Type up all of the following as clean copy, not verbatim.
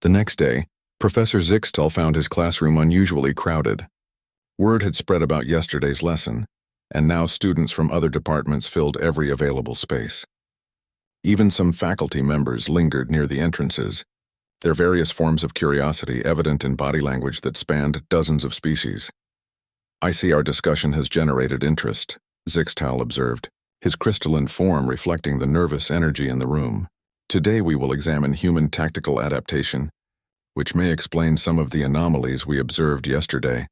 The next day, Professor Zixtel found his classroom unusually crowded. Word had spread about yesterday's lesson, and now students from other departments filled every available space. Even some faculty members lingered near the entrances, their various forms of curiosity evident in body language that spanned dozens of species. "I see our discussion has generated interest," Zixtel observed, his crystalline form reflecting the nervous energy in the room. "Today we will examine human tactical adaptation, which may explain some of the anomalies we observed yesterday."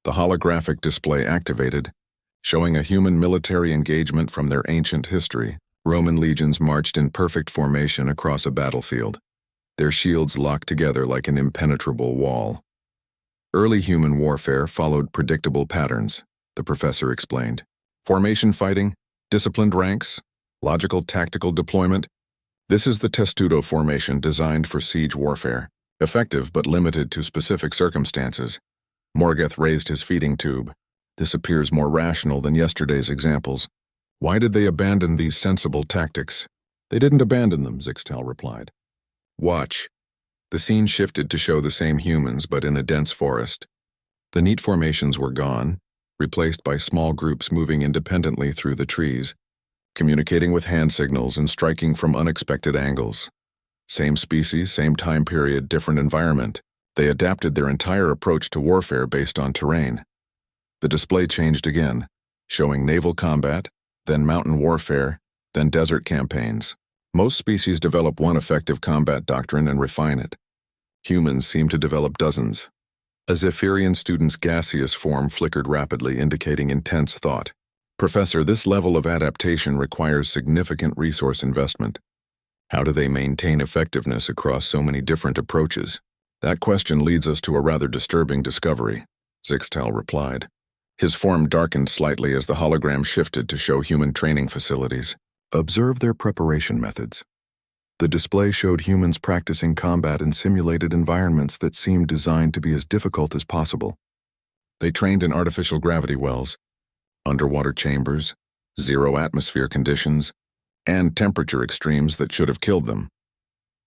The holographic display activated, showing a human military engagement from their ancient history. Roman legions marched in perfect formation across a battlefield, their shields locked together like an impenetrable wall. Early human warfare followed predictable patterns, the professor explained. Formation fighting, disciplined ranks, logical tactical deployment. This is the testudo formation designed for siege warfare, effective but limited to specific circumstances. Morgoth raised his feeding tube. "This appears more rational than yesterday's examples. Why did they abandon these sensible tactics?" "They didn't abandon them," Zixtel replied. "Watch." The scene shifted to show the same humans, but in a dense forest. The neat formations were gone, replaced by small groups moving independently through the trees, communicating with hand signals and striking from unexpected angles. Same species, same time period, different environment. They adapted their entire approach to warfare based on terrain. The display changed again, showing naval combat, then mountain warfare, then desert campaigns. Most species develop one effective combat doctrine and refine it. Humans seem to develop dozens. A Zephyrian student's gaseous form flickered rapidly, indicating intense thought. "Professor, this level of adaptation requires significant resource investment. How do they maintain effectiveness across so many different approaches?" "That question leads us to a rather disturbing discovery," Zixtel replied. His form darkened slightly as the hologram shifted to show human training facilities. "Observe their preparation methods." The display showed humans practicing combat in simulated environments that seemed designed to be as difficult as possible. They trained in artificial gravity wells, underwater chambers, zero-atmosphere conditions, and temperature extremes that should have killed them.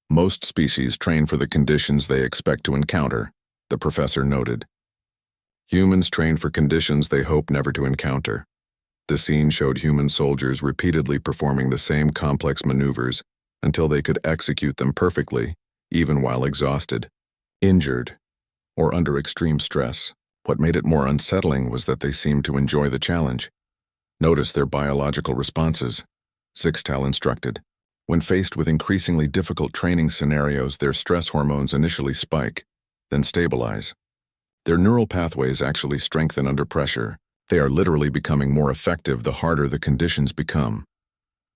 "Most species train for the conditions they expect to encounter," the professor noted. Humans train for conditions they hope never to encounter. The scene showed human soldiers repeatedly performing the same complex maneuvers until they could execute them perfectly, even while exhausted, injured, or under extreme stress. What made it more unsettling was that they seemed to enjoy the challenge. "Notice their biological responses," Zixtel instructed. "When faced with increasingly difficult training scenarios, their stress hormones initially spike, then stabilize. Their neural pathways actually strengthen under pressure. They are literally becoming more effective the harder the conditions become."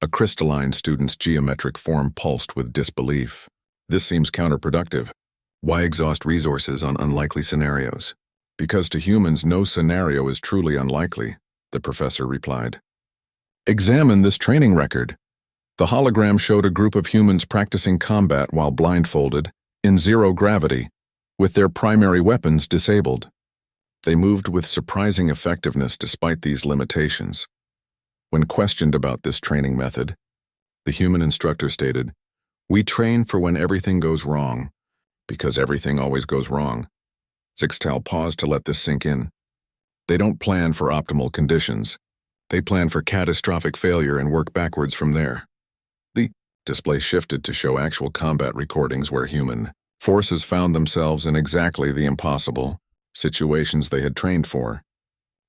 A crystalline student's geometric form pulsed with disbelief. "This seems counterproductive. Why exhaust resources on unlikely scenarios?" "Because to humans no scenario is truly unlikely," the professor replied. "Examine this training record." The hologram showed a group of humans practicing combat while blindfolded, in zero gravity, with their primary weapons disabled. They moved with surprising effectiveness despite these limitations. When questioned about this training method, the human instructor stated, "We train for when everything goes wrong, because everything always goes wrong." Zixtel paused to let this sink in. "They don't plan for optimal conditions. They plan for catastrophic failure and work backwards from there." The display shifted to show actual combat recordings where human forces found themselves in exactly the impossible situations they had trained for.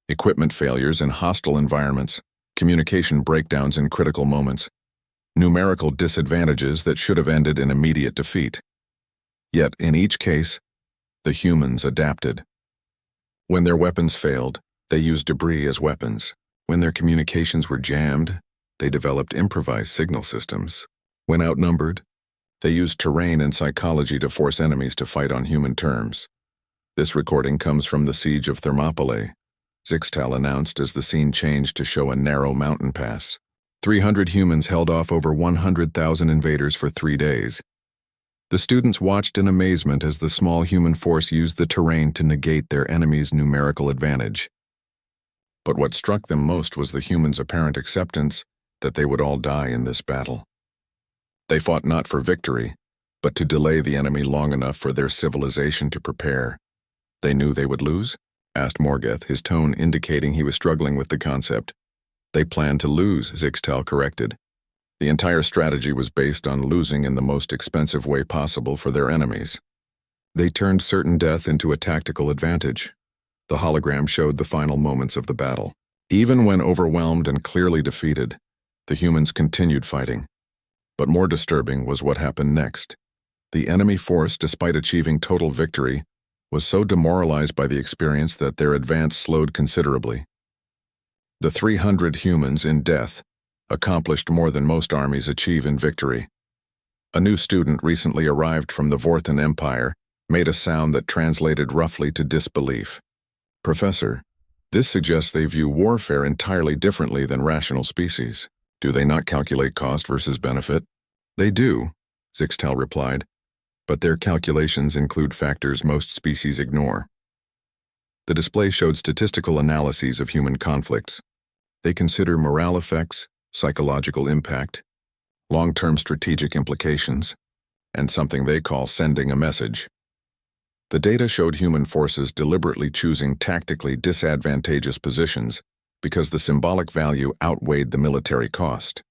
Equipment failures in hostile environments, communication breakdowns in critical moments, numerical disadvantages that should have ended in immediate defeat. Yet, in each case, the humans adapted. When their weapons failed, they used debris as weapons. When their communications were jammed, they developed improvised signal systems. When outnumbered, they used terrain and psychology to force enemies to fight on human terms. "This recording comes from the siege of Thermopylae," Zixtel announced as the scene changed to show a narrow mountain pass. 300 humans held off over 100,000 invaders for 3 days. The students watched in amazement as the small human force used the terrain to negate their enemy's numerical advantage. But what struck them most was the humans' apparent acceptance that they would all die in this battle. They fought not for victory, but to delay the enemy long enough for their civilization to prepare. They knew they would lose? Asked Morgeth, his tone indicating he was struggling with the concept. They planned to lose, Zixtel corrected. The entire strategy was based on losing in the most expensive way possible for their enemies. They turned certain death into a tactical advantage. The hologram showed the final moments of the battle. Even when overwhelmed and clearly defeated, the humans continued fighting. But more disturbing was what happened next. The enemy force, despite achieving total victory, was so demoralized by the experience that their advance slowed considerably. The 300 humans in death accomplished more than most armies achieve in victory. A new student recently arrived from the Vorthan Empire made a sound that translated roughly to disbelief. Professor, this suggests they view warfare entirely differently than rational species. Do they not calculate cost versus benefit? They do, Zixtel replied, but their calculations include factors most species ignore. The display showed statistical analyses of human conflicts. They consider morale effects, psychological impact, long-term strategic implications, and something they call sending a message. The data showed human forces deliberately choosing tactically disadvantageous positions because the symbolic value outweighed the military cost.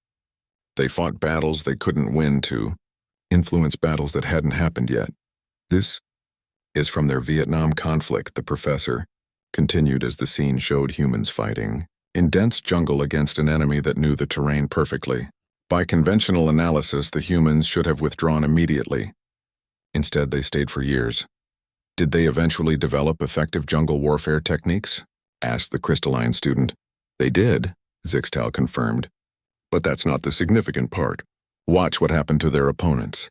They fought battles they couldn't win to influence battles that hadn't happened yet. This is from their Vietnam conflict, the professor continued as the scene showed humans fighting in dense jungle against an enemy that knew the terrain perfectly. By conventional analysis, the humans should have withdrawn immediately. Instead, they stayed for years. Did they eventually develop effective jungle warfare techniques? Asked the crystalline student. They did, Zixtel confirmed. But that's not the significant part. Watch what happened to their opponents.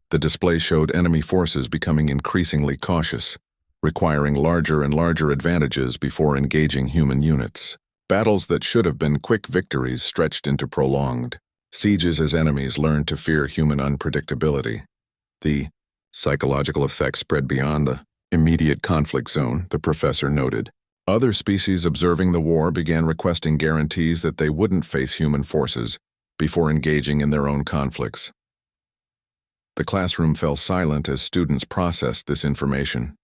The display showed enemy forces becoming increasingly cautious, requiring larger and larger advantages before engaging human units. Battles that should have been quick victories stretched into prolonged sieges as enemies learned to fear human unpredictability. The psychological effects spread beyond the immediate conflict zone, the professor noted. Other species observing the war began requesting guarantees that they wouldn't face human forces before engaging in their own conflicts. The classroom fell silent as students processed this information.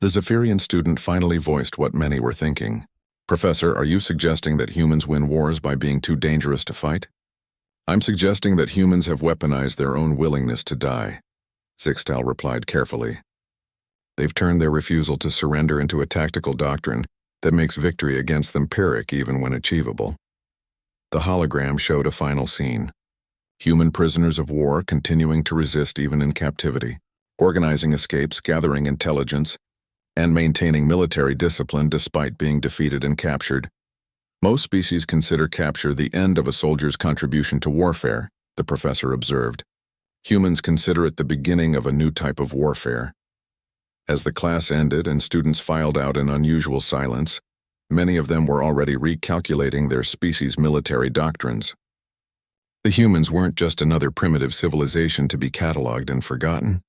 The Zephyrian student finally voiced what many were thinking. Professor, are you suggesting that humans win wars by being too dangerous to fight? I'm suggesting that humans have weaponized their own willingness to die, Zixtel replied carefully. They've turned their refusal to surrender into a tactical doctrine that makes victory against them pyrrhic even when achievable. The hologram showed a final scene. Human prisoners of war continuing to resist even in captivity, organizing escapes, gathering intelligence, and maintaining military discipline despite being defeated and captured. Most species consider capture the end of a soldier's contribution to warfare, the professor observed. Humans consider it the beginning of a new type of warfare. As the class ended and students filed out in unusual silence, many of them were already recalculating their species' military doctrines. The humans weren't just another primitive civilization to be cataloged and forgotten.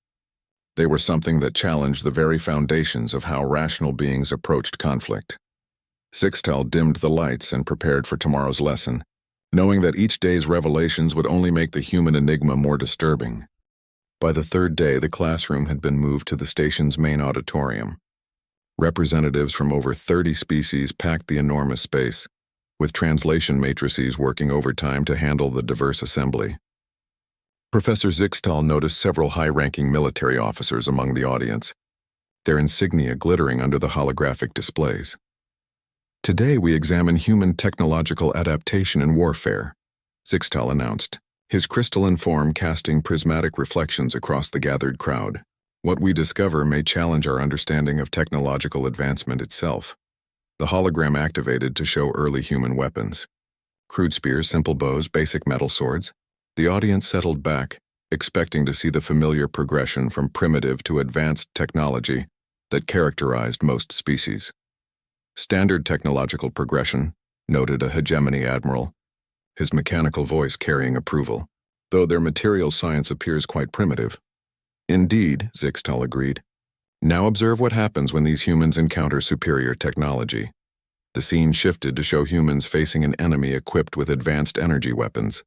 They were something that challenged the very foundations of how rational beings approached conflict. Zixtel dimmed the lights and prepared for tomorrow's lesson, knowing that each day's revelations would only make the human enigma more disturbing. By the third day, the classroom had been moved to the station's main auditorium. Representatives from over 30 species packed the enormous space, with translation matrices working overtime to handle the diverse assembly. Professor Zixtel noticed several high-ranking military officers among the audience, their insignia glittering under the holographic displays. Today we examine human technological adaptation in warfare, Zixtel announced, his crystalline form casting prismatic reflections across the gathered crowd. What we discover may challenge our understanding of technological advancement itself. The hologram activated to show early human weapons. Crude spears, simple bows, basic metal swords. The audience settled back, expecting to see the familiar progression from primitive to advanced technology that characterized most species. Standard technological progression, noted a hegemony admiral, his mechanical voice carrying approval, though their material science appears quite primitive. Indeed, Zixtel agreed. Now observe what happens when these humans encounter superior technology. The scene shifted to show humans facing an enemy equipped with advanced energy weapons.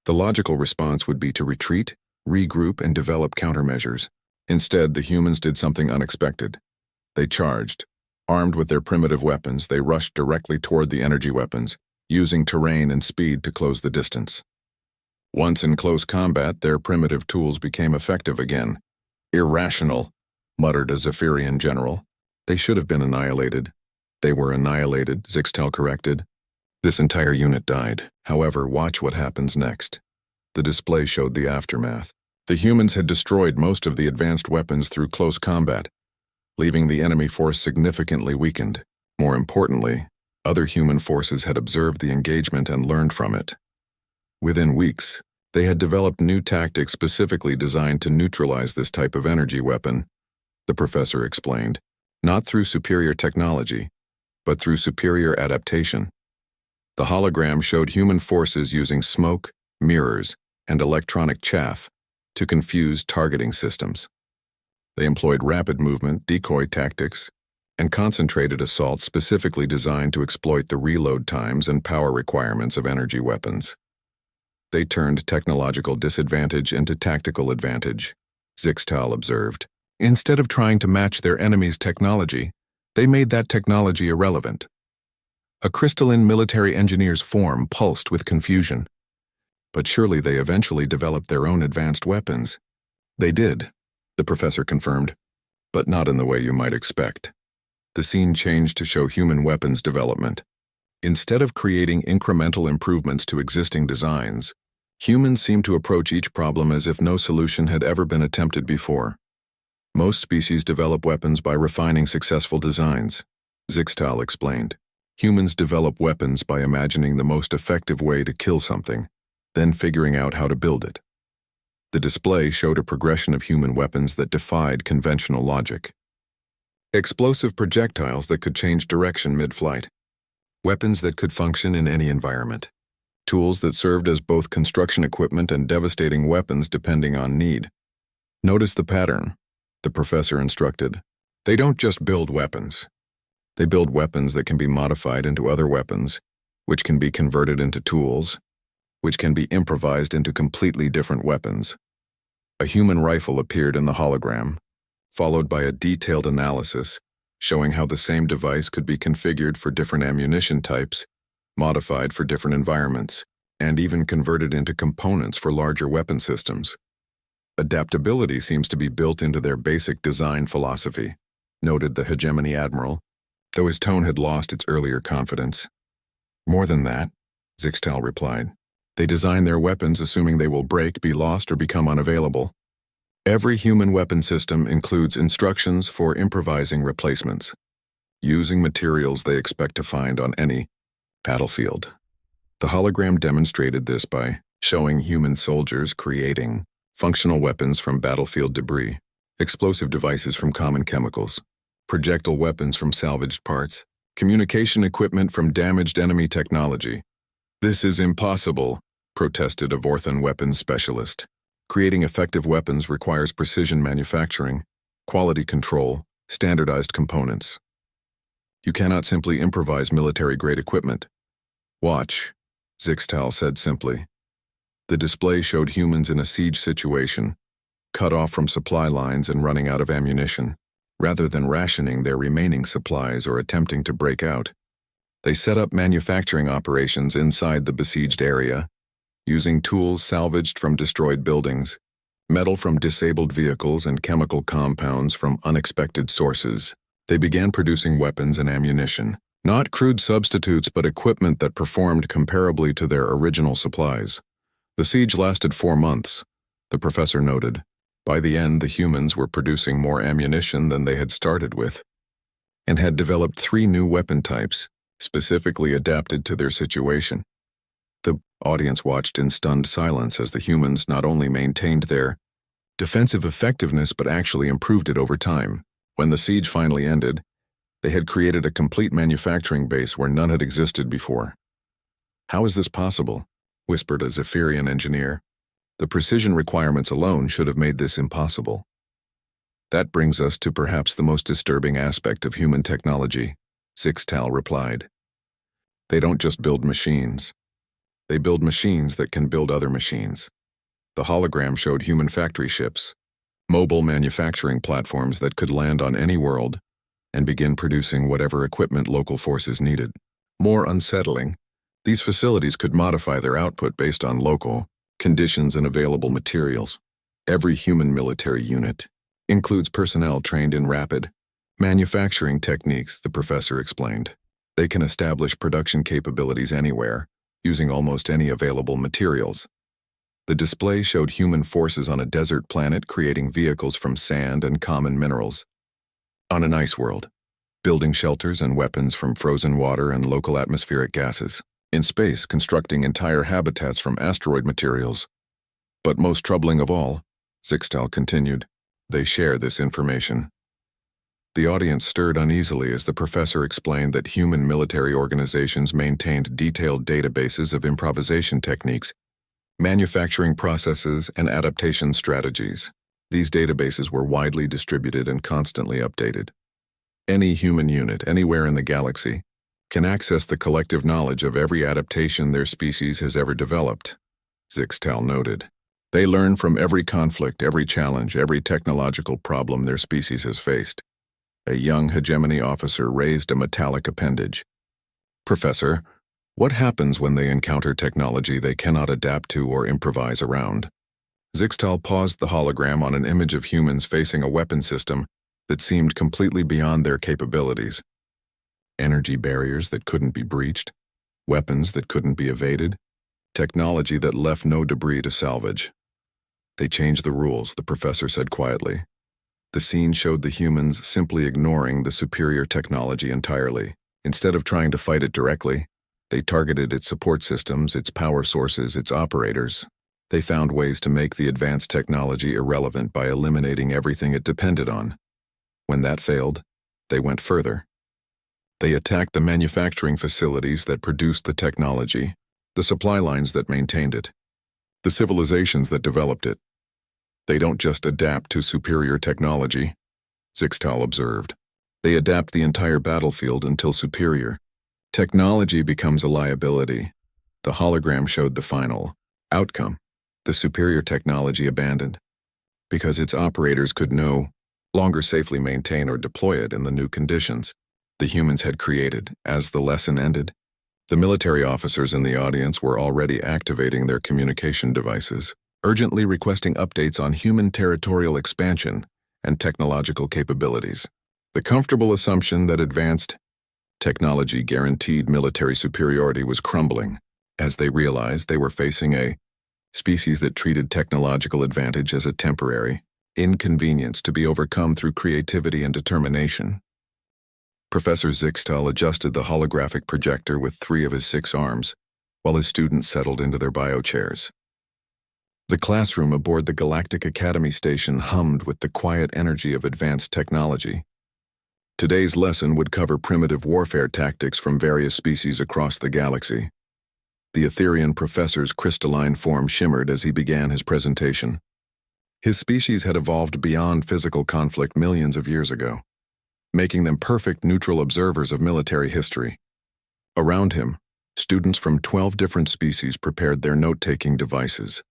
The logical response would be to retreat regroup, and develop countermeasures. Instead, the humans did something unexpected. They charged. Armed with their primitive weapons, they rushed directly toward the energy weapons, using terrain and speed to close the distance. Once in close combat, their primitive tools became effective again. "Irrational," muttered a Zephyrian general. "They should have been annihilated." "They were annihilated," Zixtel corrected. "This entire unit died. However, watch what happens next." The display showed the aftermath. The humans had destroyed most of the advanced weapons through close combat, leaving the enemy force significantly weakened. More importantly, other human forces had observed the engagement and learned from it. Within weeks, they had developed new tactics specifically designed to neutralize this type of energy weapon, the professor explained, not through superior technology, but through superior adaptation. The hologram showed human forces using smoke, mirrors, and electronic chaff to confuse targeting systems. They employed rapid movement, decoy tactics, and concentrated assaults specifically designed to exploit the reload times and power requirements of energy weapons. They turned technological disadvantage into tactical advantage, Zixtal observed. Instead of trying to match their enemy's technology, they made that technology irrelevant. A crystalline military engineer's form pulsed with confusion. But surely they eventually developed their own advanced weapons. They did, the professor confirmed, but not in the way you might expect. The scene changed to show human weapons development. Instead of creating incremental improvements to existing designs, humans seemed to approach each problem as if no solution had ever been attempted before. Most species develop weapons by refining successful designs, Zixtal explained. Humans develop weapons by imagining the most effective way to kill something, then figuring out how to build it. The display showed a progression of human weapons that defied conventional logic. Explosive projectiles that could change direction mid-flight. Weapons that could function in any environment. Tools that served as both construction equipment and devastating weapons depending on need. Notice the pattern, the professor instructed. They don't just build weapons. They build weapons that can be modified into other weapons, which can be converted into tools, which can be improvised into completely different weapons. A human rifle appeared in the hologram, followed by a detailed analysis showing how the same device could be configured for different ammunition types, modified for different environments, and even converted into components for larger weapon systems. Adaptability seems to be built into their basic design philosophy, noted the hegemony admiral, though his tone had lost its earlier confidence. More than that, Zixtal replied. They design their weapons assuming they will break, be lost, or become unavailable. Every human weapon system includes instructions for improvising replacements, using materials they expect to find on any battlefield. The hologram demonstrated this by showing human soldiers creating functional weapons from battlefield debris, explosive devices from common chemicals, projectile weapons from salvaged parts, communication equipment from damaged enemy technology. "This is impossible," protested a Vorthan weapons specialist. "Creating effective weapons requires precision manufacturing, quality control, standardized components. You cannot simply improvise military-grade equipment." "Watch," Zixtal said simply. The display showed humans in a siege situation, cut off from supply lines and running out of ammunition. Rather than rationing their remaining supplies or attempting to break out, they set up manufacturing operations inside the besieged area, using tools salvaged from destroyed buildings, metal from disabled vehicles, and chemical compounds from unexpected sources. They began producing weapons and ammunition, not crude substitutes but equipment that performed comparably to their original supplies. The siege lasted 4 months, the professor noted. By the end, the humans were producing more ammunition than they had started with, and had developed 3 new weapon types, specifically adapted to their situation. The audience watched in stunned silence as the humans not only maintained their defensive effectiveness but actually improved it over time. When the siege finally ended, they had created a complete manufacturing base where none had existed before. "How is this possible?" whispered a Zephyrian engineer. "The precision requirements alone should have made this impossible." "That brings us to perhaps the most disturbing aspect of human technology," Zixtal replied. "They don't just build machines. They build machines that can build other machines. The hologram showed human factory ships, mobile manufacturing platforms that could land on any world and begin producing whatever equipment local forces needed. More unsettling, these facilities could modify their output based on local conditions and available materials. Every human military unit includes personnel trained in rapid manufacturing techniques, the professor explained. They can establish production capabilities anywhere, using almost any available materials. The display showed human forces on a desert planet creating vehicles from sand and common minerals. On an ice world, building shelters and weapons from frozen water and local atmospheric gases. In space, constructing entire habitats from asteroid materials. But most troubling of all, Zixtal continued, they share this information. The audience stirred uneasily as the professor explained that human military organizations maintained detailed databases of improvisation techniques, manufacturing processes, and adaptation strategies. These databases were widely distributed and constantly updated. Any human unit anywhere in the galaxy can access the collective knowledge of every adaptation their species has ever developed, Zixtal noted. They learn from every conflict, every challenge, every technological problem their species has faced. A young hegemony officer raised a metallic appendage. Professor, what happens when they encounter technology they cannot adapt to or improvise around? Zixtal paused the hologram on an image of humans facing a weapon system that seemed completely beyond their capabilities. Energy barriers that couldn't be breached, weapons that couldn't be evaded, technology that left no debris to salvage. They changed the rules, the professor said quietly. The scene showed the humans simply ignoring the superior technology entirely. Instead of trying to fight it directly, they targeted its support systems, its power sources, its operators. They found ways to make the advanced technology irrelevant by eliminating everything it depended on. When that failed, they went further. They attacked the manufacturing facilities that produced the technology, the supply lines that maintained it, the civilizations that developed it. They don't just adapt to superior technology, Zixtal observed. They adapt the entire battlefield until superior technology becomes a liability. The hologram showed the final outcome, the superior technology abandoned, because its operators could no longer safely maintain or deploy it in the new conditions the humans had created. As the lesson ended, the military officers in the audience were already activating their communication devices, urgently requesting updates on human territorial expansion and technological capabilities. The comfortable assumption that advanced technology guaranteed military superiority was crumbling as they realized they were facing a species that treated technological advantage as a temporary inconvenience to be overcome through creativity and determination. Professor Zixtal adjusted the holographic projector with 3 of his 6 arms, while his students settled into their bio-chairs. The classroom aboard the Galactic Academy station hummed with the quiet energy of advanced technology. Today's lesson would cover primitive warfare tactics from various species across the galaxy. The Etherian professor's crystalline form shimmered as he began his presentation. His species had evolved beyond physical conflict millions of years ago, making them perfect neutral observers of military history. Around him, students from 12 different species prepared their note-taking devices.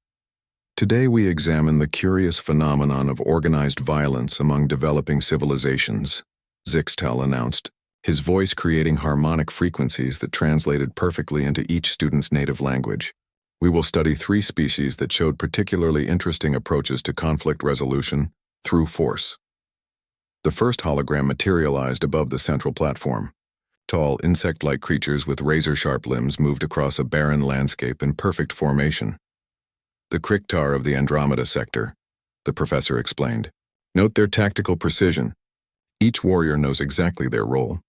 Today we examine the curious phenomenon of organized violence among developing civilizations, Zixtal announced, his voice creating harmonic frequencies that translated perfectly into each student's native language. We will study 3 species that showed particularly interesting approaches to conflict resolution through force. The first hologram materialized above the central platform. Tall, insect-like creatures with razor-sharp limbs moved across a barren landscape in perfect formation. The Kriktar of the Andromeda sector, the professor explained. Note their tactical precision. Each warrior knows exactly their role.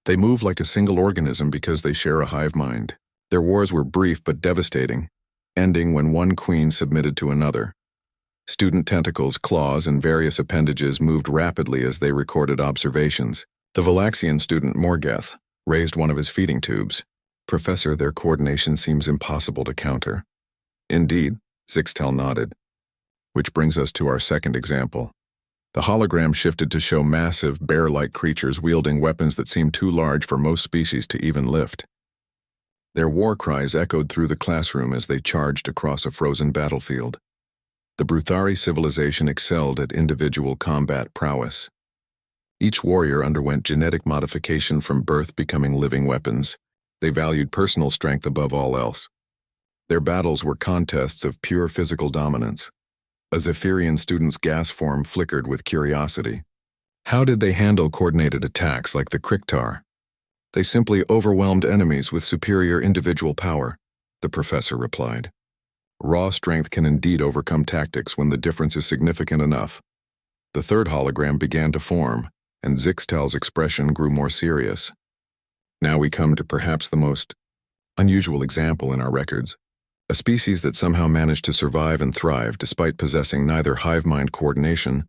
They move like a single organism because they share a hive mind. Their wars were brief but devastating, ending when one queen submitted to another. Student tentacles, claws, and various appendages moved rapidly as they recorded observations. The Valaxian student Morgeth raised one of his feeding tubes. Professor, their coordination seems impossible to counter. Indeed, Zixtal nodded. Which brings us to our second example. The hologram shifted to show massive, bear-like creatures wielding weapons that seemed too large for most species to even lift. Their war cries echoed through the classroom as they charged across a frozen battlefield. The Bruthari civilization excelled at individual combat prowess. Each warrior underwent genetic modification from birth, becoming living weapons. They valued personal strength above all else. Their battles were contests of pure physical dominance. A Zephyrian student's gas form flickered with curiosity. How did they handle coordinated attacks like the Kriktar? They simply overwhelmed enemies with superior individual power, the professor replied. Raw strength can indeed overcome tactics when the difference is significant enough. The third hologram began to form, and Zixtal's expression grew more serious. Now we come to perhaps the most unusual example in our records, a species that somehow managed to survive and thrive despite possessing neither hive-mind coordination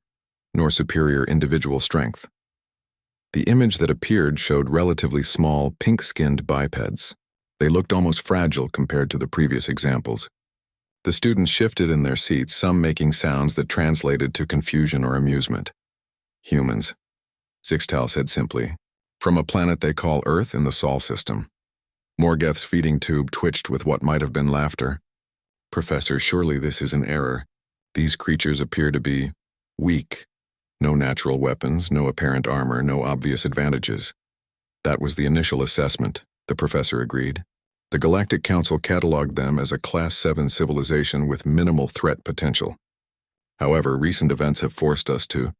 nor superior individual strength. The image that appeared showed relatively small, pink-skinned bipeds. They looked almost fragile compared to the previous examples. The students shifted in their seats, some making sounds that translated to confusion or amusement. Humans, Zixtal said simply, from a planet they call Earth in the Sol system. Morgeth's feeding tube twitched with what might have been laughter. Professor, surely this is an error. These creatures appear to be weak. No natural weapons, no apparent armor, no obvious advantages. That was the initial assessment, the professor agreed. The Galactic Council cataloged them as a Class 7 civilization with minimal threat potential. However, recent events have forced us to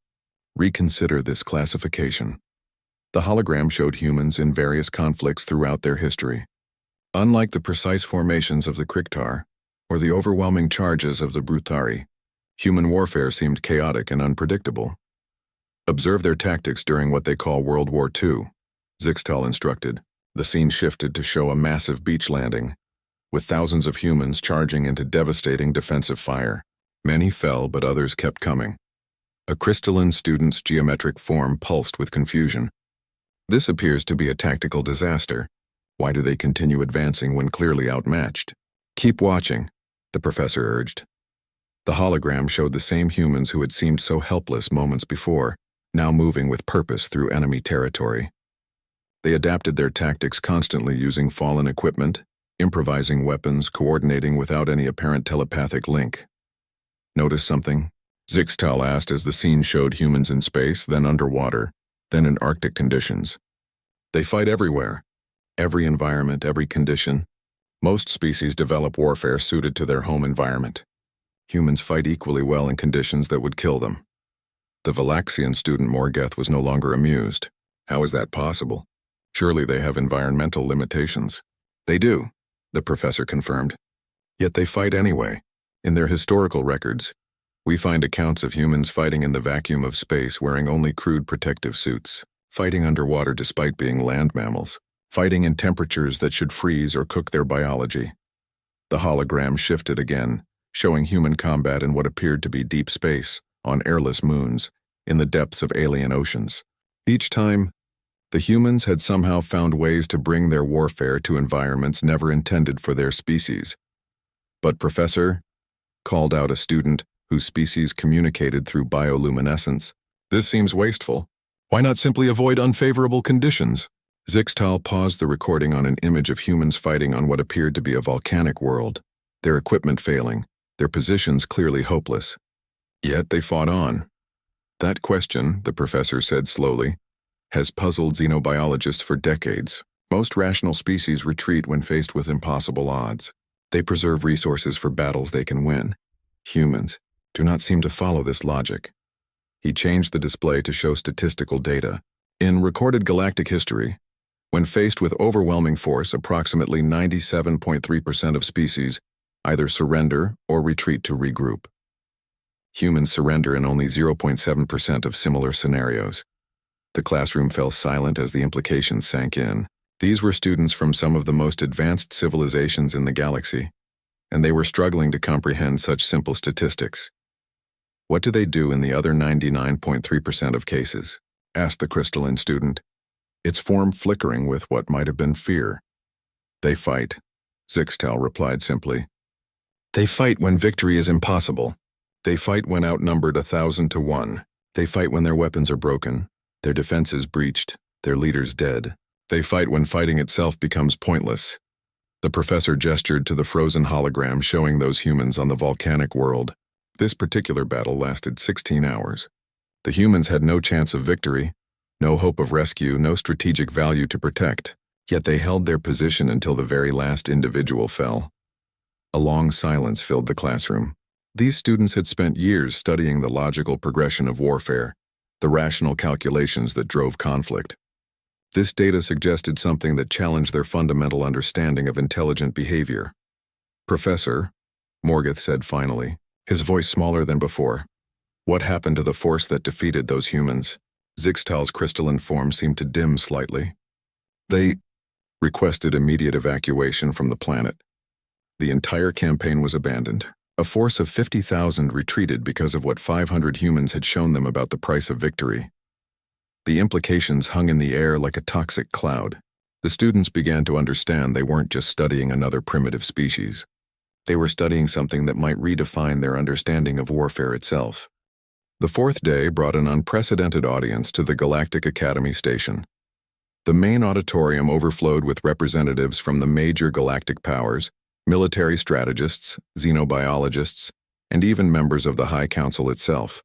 reconsider this classification. The hologram showed humans in various conflicts throughout their history. Unlike the precise formations of the Kriktar or the overwhelming charges of the Bruthari, human warfare seemed chaotic and unpredictable. Observe their tactics during what they call World War II, Zixtal instructed. The scene shifted to show a massive beach landing, with thousands of humans charging into devastating defensive fire. Many fell, but others kept coming. A crystalline student's geometric form pulsed with confusion. This appears to be a tactical disaster. Why do they continue advancing when clearly outmatched? Keep watching, the professor urged. The hologram showed the same humans who had seemed so helpless moments before, now moving with purpose through enemy territory. They adapted their tactics constantly, using fallen equipment, improvising weapons, coordinating without any apparent telepathic link. Notice something? Zixtal asked as the scene showed humans in space, then underwater, then in Arctic conditions. They fight everywhere. Every environment, every condition. Most species develop warfare suited to their home environment. Humans fight equally well in conditions that would kill them. The Valaxian student Morgeth was no longer amused. How is that possible? Surely they have environmental limitations. They do, the professor confirmed. Yet they fight anyway. In their historical records, we find accounts of humans fighting in the vacuum of space wearing only crude protective suits, fighting underwater despite being land mammals, fighting in temperatures that should freeze or cook their biology. The hologram shifted again, showing human combat in what appeared to be deep space, on airless moons, in the depths of alien oceans. Each time, the humans had somehow found ways to bring their warfare to environments never intended for their species. But Professor, called out a student whose species communicated through bioluminescence, this seems wasteful. Why not simply avoid unfavorable conditions? Zixtal paused the recording on an image of humans fighting on what appeared to be a volcanic world, their equipment failing, their positions clearly hopeless. Yet they fought on. That question, the professor said slowly, has puzzled xenobiologists for decades. Most rational species retreat when faced with impossible odds. They preserve resources for battles they can win. Humans do not seem to follow this logic. He changed the display to show statistical data. In recorded galactic history, when faced with overwhelming force, approximately 97.3% of species either surrender or retreat to regroup. Humans surrender in only 0.7% of similar scenarios. The classroom fell silent as the implications sank in. These were students from some of the most advanced civilizations in the galaxy, and they were struggling to comprehend such simple statistics. What do they do in the other 99.3% of cases? Asked the crystalline student, its form flickering with what might have been fear. They fight, Zixtal replied simply. They fight when victory is impossible. They fight when outnumbered 1,000 to 1. They fight when their weapons are broken, their defenses breached, their leaders dead. They fight when fighting itself becomes pointless. The professor gestured to the frozen hologram showing those humans on the volcanic world. This particular battle lasted 16 hours. The humans had no chance of victory, no hope of rescue, no strategic value to protect, yet they held their position until the very last individual fell. A long silence filled the classroom. These students had spent years studying the logical progression of warfare, the rational calculations that drove conflict. This data suggested something that challenged their fundamental understanding of intelligent behavior. "Professor," Morgoth said finally, his voice smaller than before, "what happened to the force that defeated those humans?" Zixtal's crystalline form seemed to dim slightly. "They requested immediate evacuation from the planet. The entire campaign was abandoned. A force of 50,000 retreated because of what 500 humans had shown them about the price of victory. The implications hung in the air like a toxic cloud. The students began to understand they weren't just studying another primitive species. They were studying something that might redefine their understanding of warfare itself. The fourth day brought an unprecedented audience to the Galactic Academy station. The main auditorium overflowed with representatives from the major galactic powers, military strategists, xenobiologists, and even members of the High Council itself.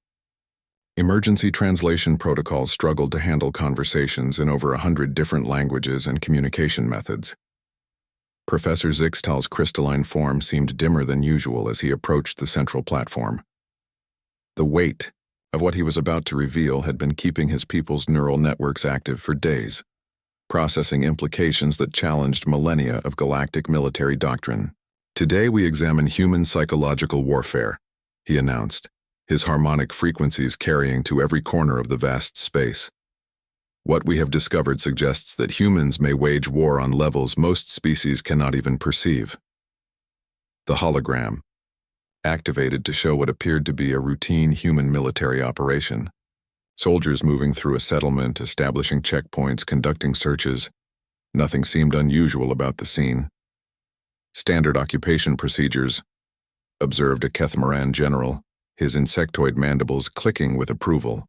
Emergency translation protocols struggled to handle conversations in over 100 different languages and communication methods. Professor Zixtal's crystalline form seemed dimmer than usual as he approached the central platform. The weight of what he was about to reveal had been keeping his people's neural networks active for days, processing implications that challenged millennia of galactic military doctrine. "Today we examine human psychological warfare," he announced, his harmonic frequencies carrying to every corner of the vast space. "What we have discovered suggests that humans may wage war on levels most species cannot even perceive." The hologram, activated to show what appeared to be a routine human military operation. Soldiers moving through a settlement, establishing checkpoints, conducting searches. Nothing seemed unusual about the scene. "Standard occupation procedures," observed a Kethmaran general, his insectoid mandibles clicking with approval.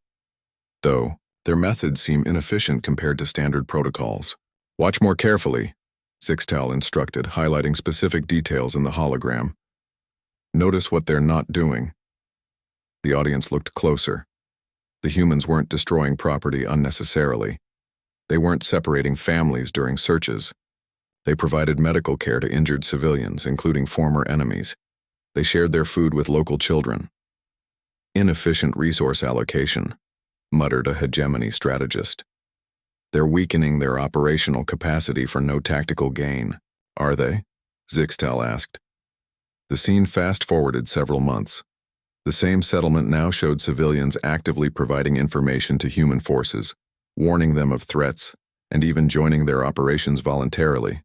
"Though, their methods seem inefficient compared to standard protocols." "Watch more carefully," Zixtal instructed, highlighting specific details in the hologram. "Notice what they're not doing." The audience looked closer. The humans weren't destroying property unnecessarily. They weren't separating families during searches. They provided medical care to injured civilians, including former enemies. They shared their food with local children. "Inefficient resource allocation," muttered a hegemony strategist. "They're weakening their operational capacity for no tactical gain." "Are they?" Zixtal asked. The scene fast-forwarded several months. The same settlement now showed civilians actively providing information to human forces, warning them of threats, and even joining their operations voluntarily.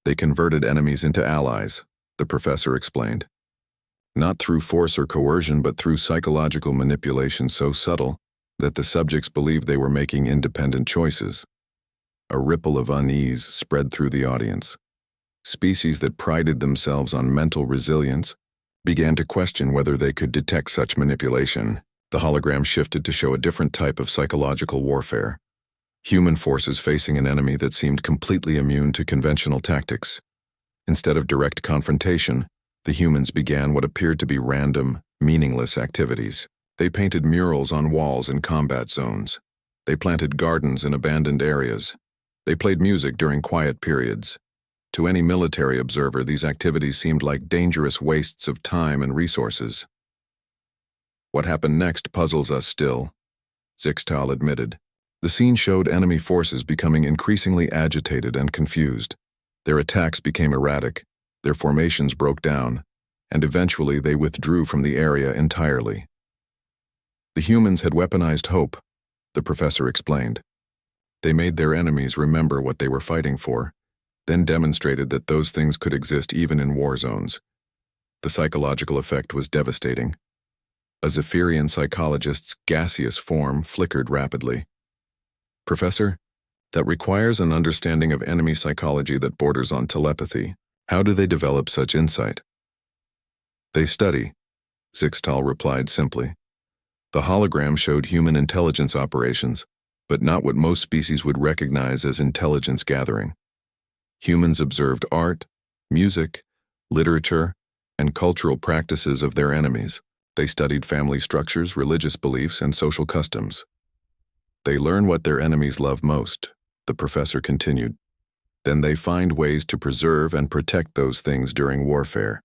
They converted enemies into allies, the professor explained. Not through force or coercion, but through psychological manipulation so subtle that the subjects believed they were making independent choices. A ripple of unease spread through the audience. Species that prided themselves on mental resilience began to question whether they could detect such manipulation. The hologram shifted to show a different type of psychological warfare. Human forces facing an enemy that seemed completely immune to conventional tactics. Instead of direct confrontation, the humans began what appeared to be random, meaningless activities. They painted murals on walls in combat zones. They planted gardens in abandoned areas. They played music during quiet periods. To any military observer, these activities seemed like dangerous wastes of time and resources. "What happened next puzzles us still," Zixtal admitted. The scene showed enemy forces becoming increasingly agitated and confused. Their attacks became erratic, their formations broke down, and eventually they withdrew from the area entirely. "The humans had weaponized hope," the professor explained. "They made their enemies remember what they were fighting for, then demonstrated that those things could exist even in war zones. The psychological effect was devastating. A Zephyrian psychologist's gaseous form flickered rapidly. "Professor, that requires an understanding of enemy psychology that borders on telepathy. How do they develop such insight?" "They study," Zixtal replied simply. The hologram showed human intelligence operations, but not what most species would recognize as intelligence gathering. Humans observed art, music, literature, and cultural practices of their enemies. They studied family structures, religious beliefs, and social customs. They learn what their enemies love most, the professor continued. Then they find ways to preserve and protect those things during warfare.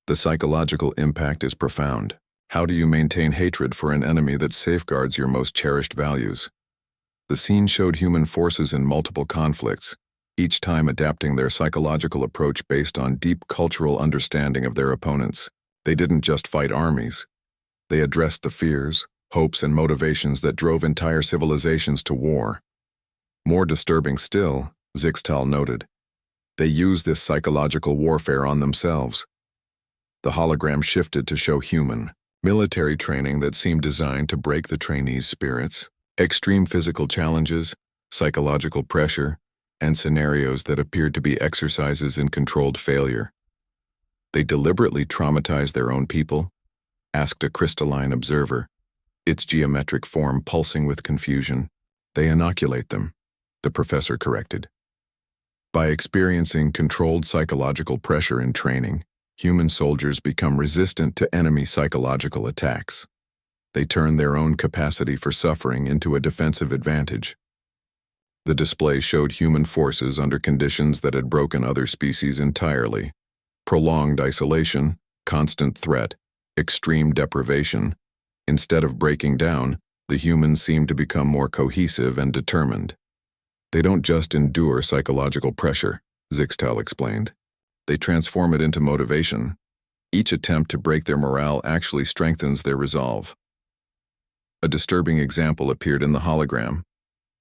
The psychological impact is profound. How do you maintain hatred for an enemy that safeguards your most cherished values? The scene showed human forces in multiple conflicts, each time adapting their psychological approach based on deep cultural understanding of their opponents. They didn't just fight armies. They addressed the fears, hopes, and motivations that drove entire civilizations to war. More disturbing still, Zixtal noted, they used this psychological warfare on themselves. The hologram shifted to show human, military training that seemed designed to break the trainees' spirits, extreme physical challenges, psychological pressure, and scenarios that appeared to be exercises in controlled failure. They deliberately traumatized their own people, asked a crystalline observer, its geometric form pulsing with confusion. They inoculate them, the professor corrected. By experiencing controlled psychological pressure in training, human soldiers become resistant to enemy psychological attacks. They turn their own capacity for suffering into a defensive advantage. The display showed human forces under conditions that had broken other species entirely. Prolonged isolation, constant threat, extreme deprivation. Instead of breaking down, the humans seem to become more cohesive and determined. They don't just endure psychological pressure, Zixtal explained. They transform it into motivation. Each attempt to break their morale actually strengthens their resolve. A disturbing example appeared in the hologram.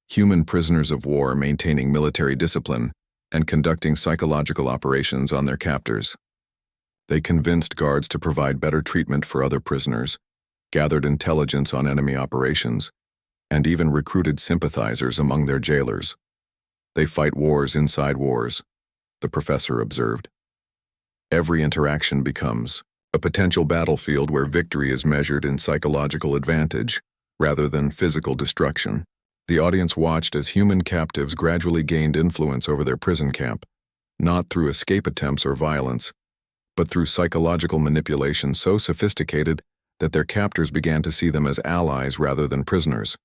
Human prisoners of war maintaining military discipline and conducting psychological operations on their captors. They convinced guards to provide better treatment for other prisoners, gathered intelligence on enemy operations, and even recruited sympathizers among their jailers. They fight wars inside wars, the professor observed. Every interaction becomes a potential battlefield where victory is measured in psychological advantage rather than physical destruction. The audience watched as human captives gradually gained influence over their prison camp, not through escape attempts or violence, but through psychological manipulation so sophisticated that their captors began to see them as allies rather than prisoners.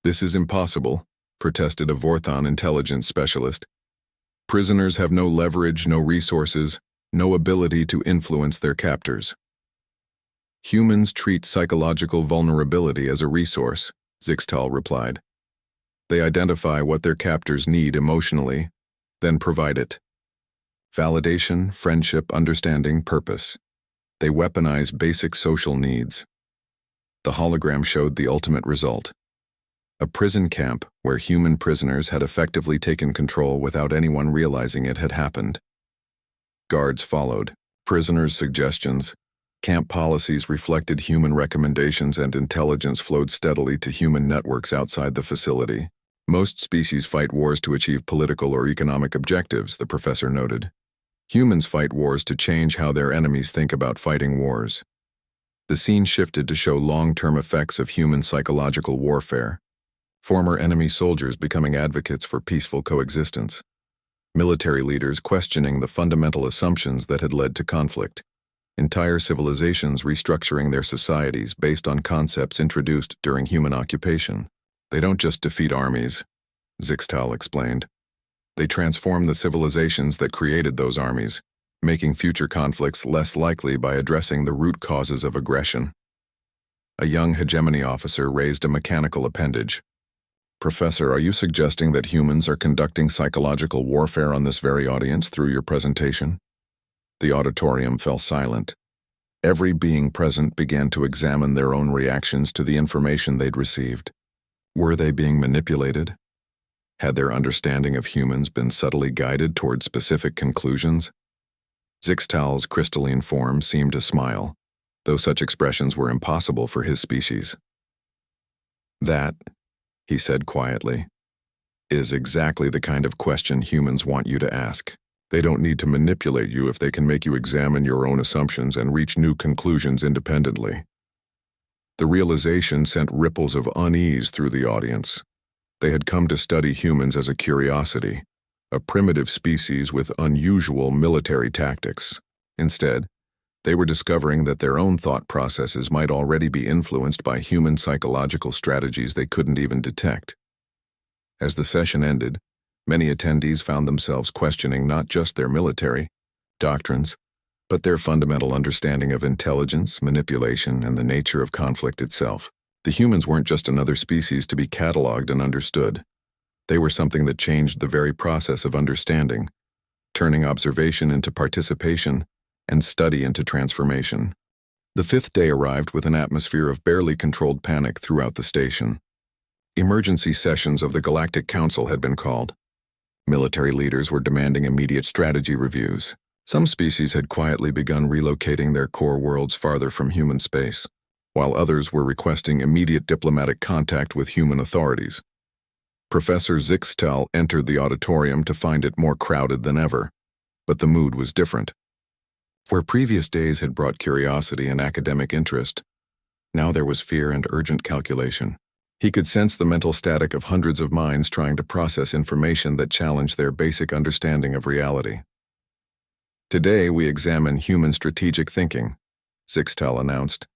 This is impossible, protested a Vorthon intelligence specialist. Prisoners have no leverage, no resources, no ability to influence their captors. Humans treat psychological vulnerability as a resource, Zixtal replied. They identify what their captors need emotionally, then provide it. Validation, friendship, understanding, purpose. They weaponize basic social needs. The hologram showed the ultimate result. A prison camp where human prisoners had effectively taken control without anyone realizing it had happened. Guards followed, prisoners' suggestions. Camp policies reflected human recommendations and intelligence flowed steadily to human networks outside the facility. Most species fight wars to achieve political or economic objectives, the professor noted. Humans fight wars to change how their enemies think about fighting wars. The scene shifted to show long-term effects of human psychological warfare. Former enemy soldiers becoming advocates for peaceful coexistence. Military leaders questioning the fundamental assumptions that had led to conflict. Entire civilizations restructuring their societies based on concepts introduced during human occupation. They don't just defeat armies, Zixtal explained. They transform the civilizations that created those armies, making future conflicts less likely by addressing the root causes of aggression. A young hegemony officer raised a mechanical appendage. Professor, are you suggesting that humans are conducting psychological warfare on this very audience through your presentation? The auditorium fell silent. Every being present began to examine their own reactions to the information they'd received. Were they being manipulated? Had their understanding of humans been subtly guided toward specific conclusions? Zixtal's crystalline form seemed to smile, though such expressions were impossible for his species. That, he said quietly, is exactly the kind of question humans want you to ask. They don't need to manipulate you if they can make you examine your own assumptions and reach new conclusions independently. The realization sent ripples of unease through the audience. They had come to study humans as a curiosity, a primitive species with unusual military tactics. Instead, They were discovering that their own thought processes might already be influenced by human psychological strategies they couldn't even detect. As the session ended, many attendees found themselves questioning not just their military doctrines, but their fundamental understanding of intelligence, manipulation, and the nature of conflict itself. The humans weren't just another species to be cataloged and understood. They were something that changed the very process of understanding, turning observation into participation and study into transformation. The fifth day arrived with an atmosphere of barely controlled panic throughout the station. Emergency sessions of the Galactic Council had been called. Military leaders were demanding immediate strategy reviews. Some species had quietly begun relocating their core worlds farther from human space, while others were requesting immediate diplomatic contact with human authorities. Professor Zixtel entered the auditorium to find it more crowded than ever, but the mood was different. Where previous days had brought curiosity and academic interest, now there was fear and urgent calculation. He could sense the mental static of hundreds of minds trying to process information that challenged their basic understanding of reality. Today we examine human strategic thinking, Zixtel announced,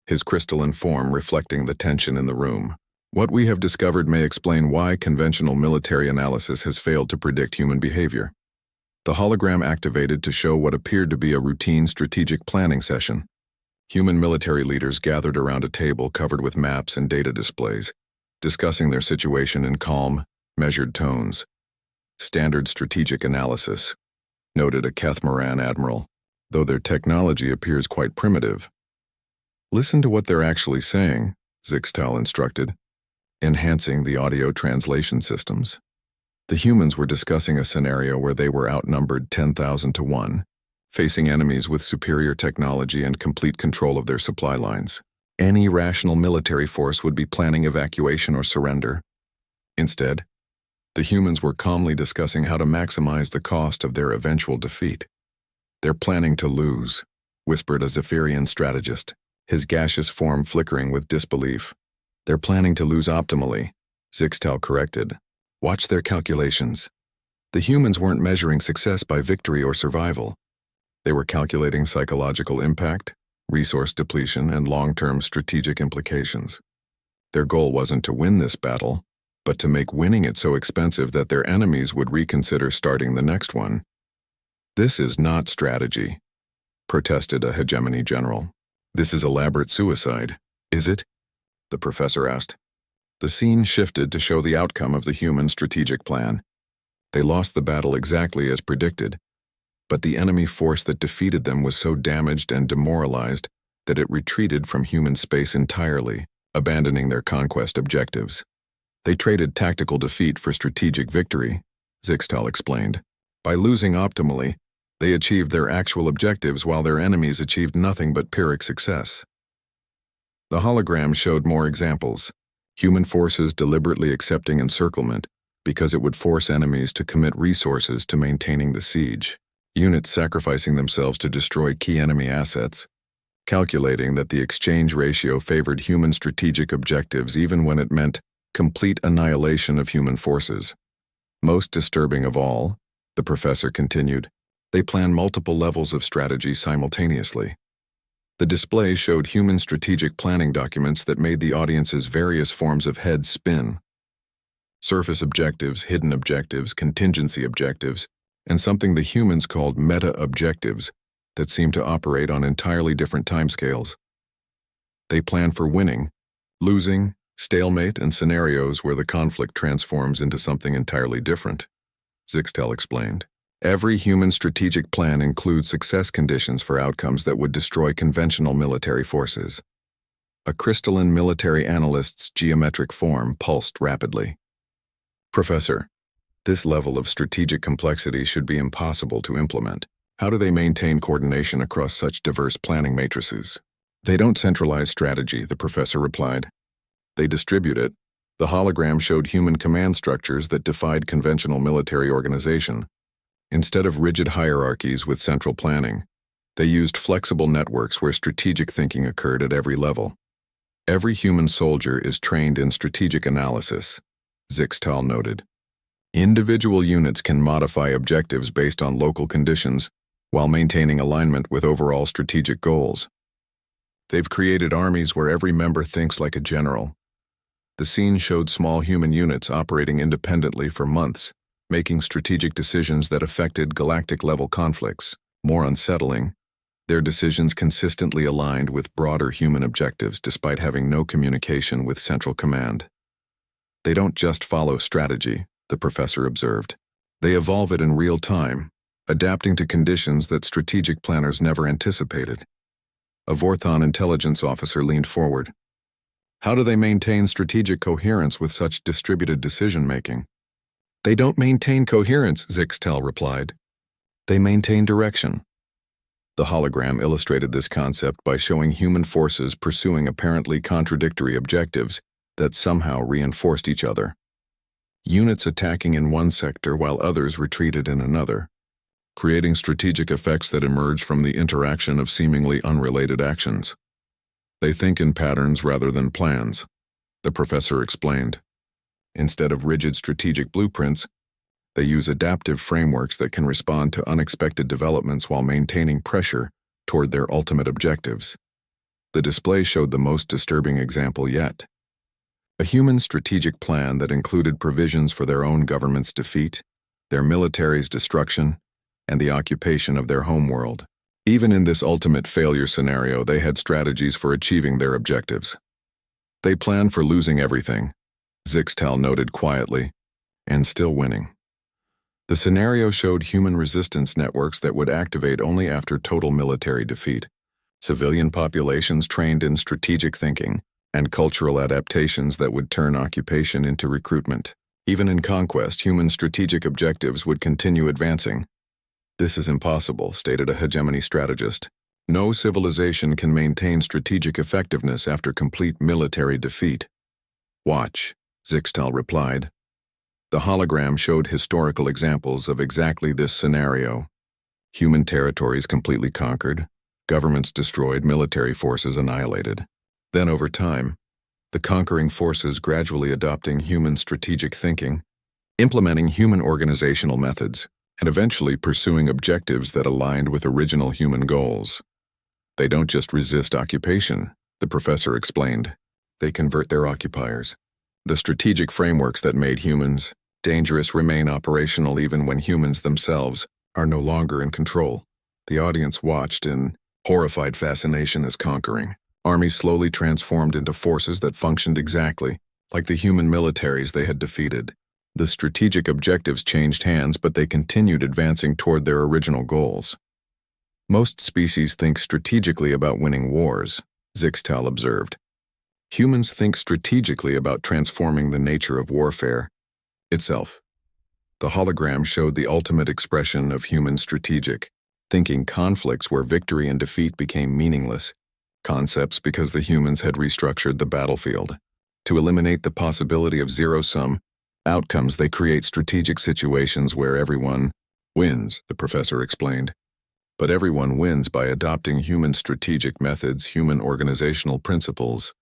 his crystalline form reflecting the tension in the room. What we have discovered may explain why conventional military analysis has failed to predict human behavior. The hologram activated to show what appeared to be a routine strategic planning session. Human military leaders gathered around a table covered with maps and data displays, discussing their situation in calm, measured tones. Standard strategic analysis, noted a Kethmaran admiral, though their technology appears quite primitive. Listen to what they're actually saying, Zixtel instructed, enhancing the audio translation systems. The humans were discussing a scenario where they were outnumbered 10,000 to 1, facing enemies with superior technology and complete control of their supply lines. Any rational military force would be planning evacuation or surrender. Instead, the humans were calmly discussing how to maximize the cost of their eventual defeat. "They're planning to lose," whispered a Zephyrian strategist, his gaseous form flickering with disbelief. "They're planning to lose optimally," Zixtel corrected. "Watch their calculations." The humans weren't measuring success by victory or survival. They were calculating psychological impact, resource depletion, and long-term strategic implications. Their goal wasn't to win this battle, but to make winning it so expensive that their enemies would reconsider starting the next one. "This is not strategy," protested a hegemony general. "This is elaborate suicide, is it?" the professor asked. The scene shifted to show the outcome of the human strategic plan. They lost the battle exactly as predicted, but the enemy force that defeated them was so damaged and demoralized that it retreated from human space entirely, abandoning their conquest objectives. "They traded tactical defeat for strategic victory," Zixtel explained. "By losing optimally, they achieved their actual objectives while their enemies achieved nothing but Pyrrhic success." The hologram showed more examples. Human forces deliberately accepting encirclement because it would force enemies to commit resources to maintaining the siege. Units sacrificing themselves to destroy key enemy assets, calculating that the exchange ratio favored human strategic objectives even when it meant complete annihilation of human forces. Most disturbing of all, the professor continued, they plan multiple levels of strategy simultaneously. The display showed human strategic planning documents that made the audience's various forms of heads spin. Surface objectives, hidden objectives, contingency objectives, and something the humans called meta-objectives that seemed to operate on entirely different timescales. They plan for winning, losing, stalemate, and scenarios where the conflict transforms into something entirely different, Zixtel explained. Every human strategic plan includes success conditions for outcomes that would destroy conventional military forces. A crystalline military analyst's geometric form pulsed rapidly. "Professor, this level of strategic complexity should be impossible to implement. How do they maintain coordination across such diverse planning matrices?" "They don't centralize strategy," the professor replied. "They distribute it." The hologram showed human command structures that defied conventional military organization. Instead of rigid hierarchies with central planning, they used flexible networks where strategic thinking occurred at every level. "Every human soldier is trained in strategic analysis," Zixtel noted. "Individual units can modify objectives based on local conditions, while maintaining alignment with overall strategic goals. They've created armies where every member thinks like a general. The scene showed small human units operating independently for months, making strategic decisions that affected galactic-level conflicts. More unsettling, their decisions consistently aligned with broader human objectives despite having no communication with Central Command. They don't just follow strategy, the professor observed. They evolve it in real time, adapting to conditions that strategic planners never anticipated. A Vorthon intelligence officer leaned forward. How do they maintain strategic coherence with such distributed decision-making? They don't maintain coherence, Zixtel replied. They maintain direction. The hologram illustrated this concept by showing human forces pursuing apparently contradictory objectives that somehow reinforced each other. Units attacking in one sector while others retreated in another, creating strategic effects that emerge from the interaction of seemingly unrelated actions. They think in patterns rather than plans, the professor explained. Instead of rigid strategic blueprints, they use adaptive frameworks that can respond to unexpected developments while maintaining pressure toward their ultimate objectives. The display showed the most disturbing example yet. A human strategic plan that included provisions for their own government's defeat, their military's destruction, and the occupation of their homeworld. Even in this ultimate failure scenario, they had strategies for achieving their objectives. They planned for losing everything, Zixtel noted quietly, and still winning. The scenario showed human resistance networks that would activate only after total military defeat, civilian populations trained in strategic thinking, and cultural adaptations that would turn occupation into recruitment. Even in conquest, human strategic objectives would continue advancing. This is impossible, stated a hegemony strategist. No civilization can maintain strategic effectiveness after complete military defeat. Watch, Zixtel replied. The hologram showed historical examples of exactly this scenario. Human territories completely conquered, governments destroyed, military forces annihilated. Then over time, the conquering forces gradually adopting human strategic thinking, implementing human organizational methods, and eventually pursuing objectives that aligned with original human goals. They don't just resist occupation, the professor explained. They convert their occupiers. The strategic frameworks that made humans dangerous remain operational even when humans themselves are no longer in control. The audience watched in horrified fascination as conquering armies slowly transformed into forces that functioned exactly like the human militaries they had defeated. The strategic objectives changed hands, but they continued advancing toward their original goals. Most species think strategically about winning wars, Zixtel observed. Humans think strategically about transforming the nature of warfare itself. The hologram showed the ultimate expression of human strategic thinking, conflicts where victory and defeat became meaningless concepts because the humans had restructured the battlefield. To eliminate the possibility of zero-sum outcomes, they create strategic situations where everyone wins, the professor explained. But everyone wins by adopting human strategic methods, human organizational principles,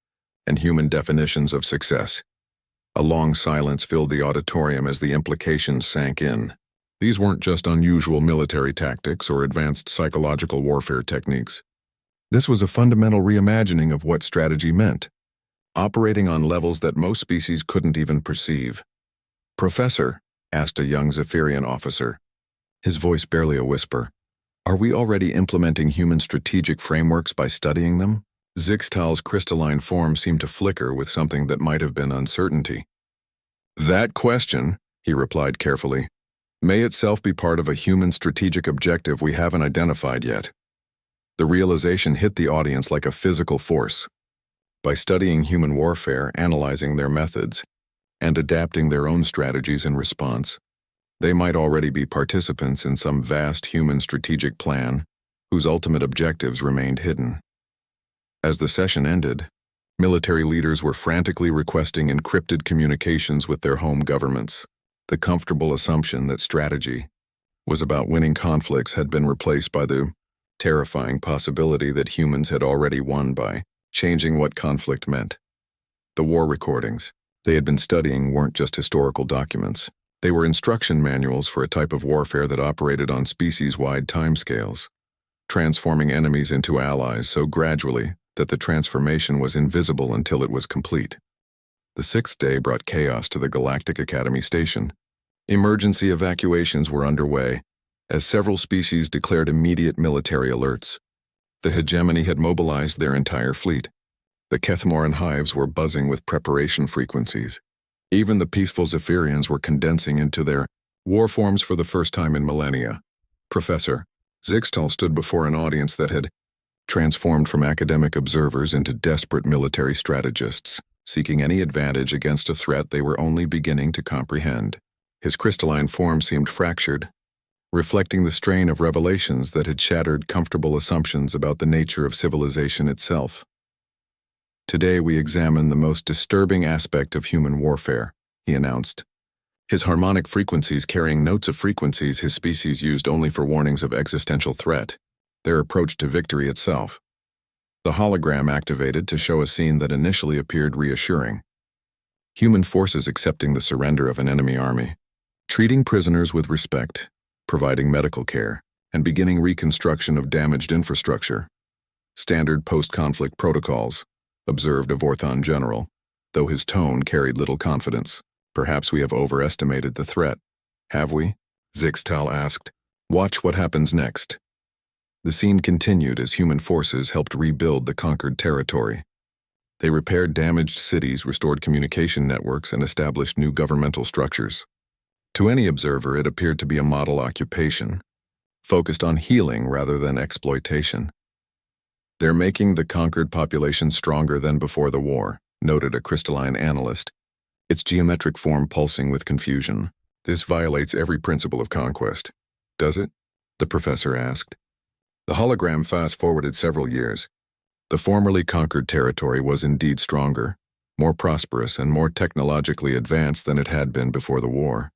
and human definitions of success. A long silence filled the auditorium as the implications sank in. These weren't just unusual military tactics or advanced psychological warfare techniques. This was a fundamental reimagining of what strategy meant, operating on levels that most species couldn't even perceive. "Professor," asked a young Zephyrian officer, his voice barely a whisper, "are we already implementing human strategic frameworks by studying them?" Zixtal's crystalline form seemed to flicker with something that might have been uncertainty. "That question," he replied carefully, "may itself be part of a human strategic objective we haven't identified yet." The realization hit the audience like a physical force. By studying human warfare, analyzing their methods, and adapting their own strategies in response, they might already be participants in some vast human strategic plan whose ultimate objectives remained hidden. As the session ended, military leaders were frantically requesting encrypted communications with their home governments. The comfortable assumption that strategy was about winning conflicts had been replaced by the terrifying possibility that humans had already won by changing what conflict meant. The war recordings they had been studying weren't just historical documents. They were instruction manuals for a type of warfare that operated on species-wide timescales, transforming enemies into allies so gradually that the transformation was invisible until it was complete. The sixth day brought chaos to the Galactic Academy station. Emergency evacuations were underway, as several species declared immediate military alerts. The hegemony had mobilized their entire fleet. The Kethmoran hives were buzzing with preparation frequencies. Even the peaceful Zephyrians were condensing into their war forms for the first time in millennia. Professor Zixtal stood before an audience that had transformed from academic observers into desperate military strategists, seeking any advantage against a threat they were only beginning to comprehend. His crystalline form seemed fractured, reflecting the strain of revelations that had shattered comfortable assumptions about the nature of civilization itself. Today we examine the most disturbing aspect of human warfare, he announced. His harmonic frequencies carrying notes of frequencies his species used only for warnings of existential threat, their approach to victory itself. The hologram activated to show a scene that initially appeared reassuring. Human forces accepting the surrender of an enemy army, treating prisoners with respect, providing medical care, and beginning reconstruction of damaged infrastructure. Standard post-conflict protocols, observed a Vorthon general, though his tone carried little confidence. Perhaps we have overestimated the threat. Have we? Zixtal asked. Watch what happens next. The scene continued as human forces helped rebuild the conquered territory. They repaired damaged cities, restored communication networks, and established new governmental structures. To any observer, it appeared to be a model occupation, focused on healing rather than exploitation. They're making the conquered population stronger than before the war, noted a crystalline analyst, its geometric form pulsing with confusion. This violates every principle of conquest. Does it? The professor asked. The hologram fast-forwarded several years. The formerly conquered territory was indeed stronger, more prosperous, and more technologically advanced than it had been before the war.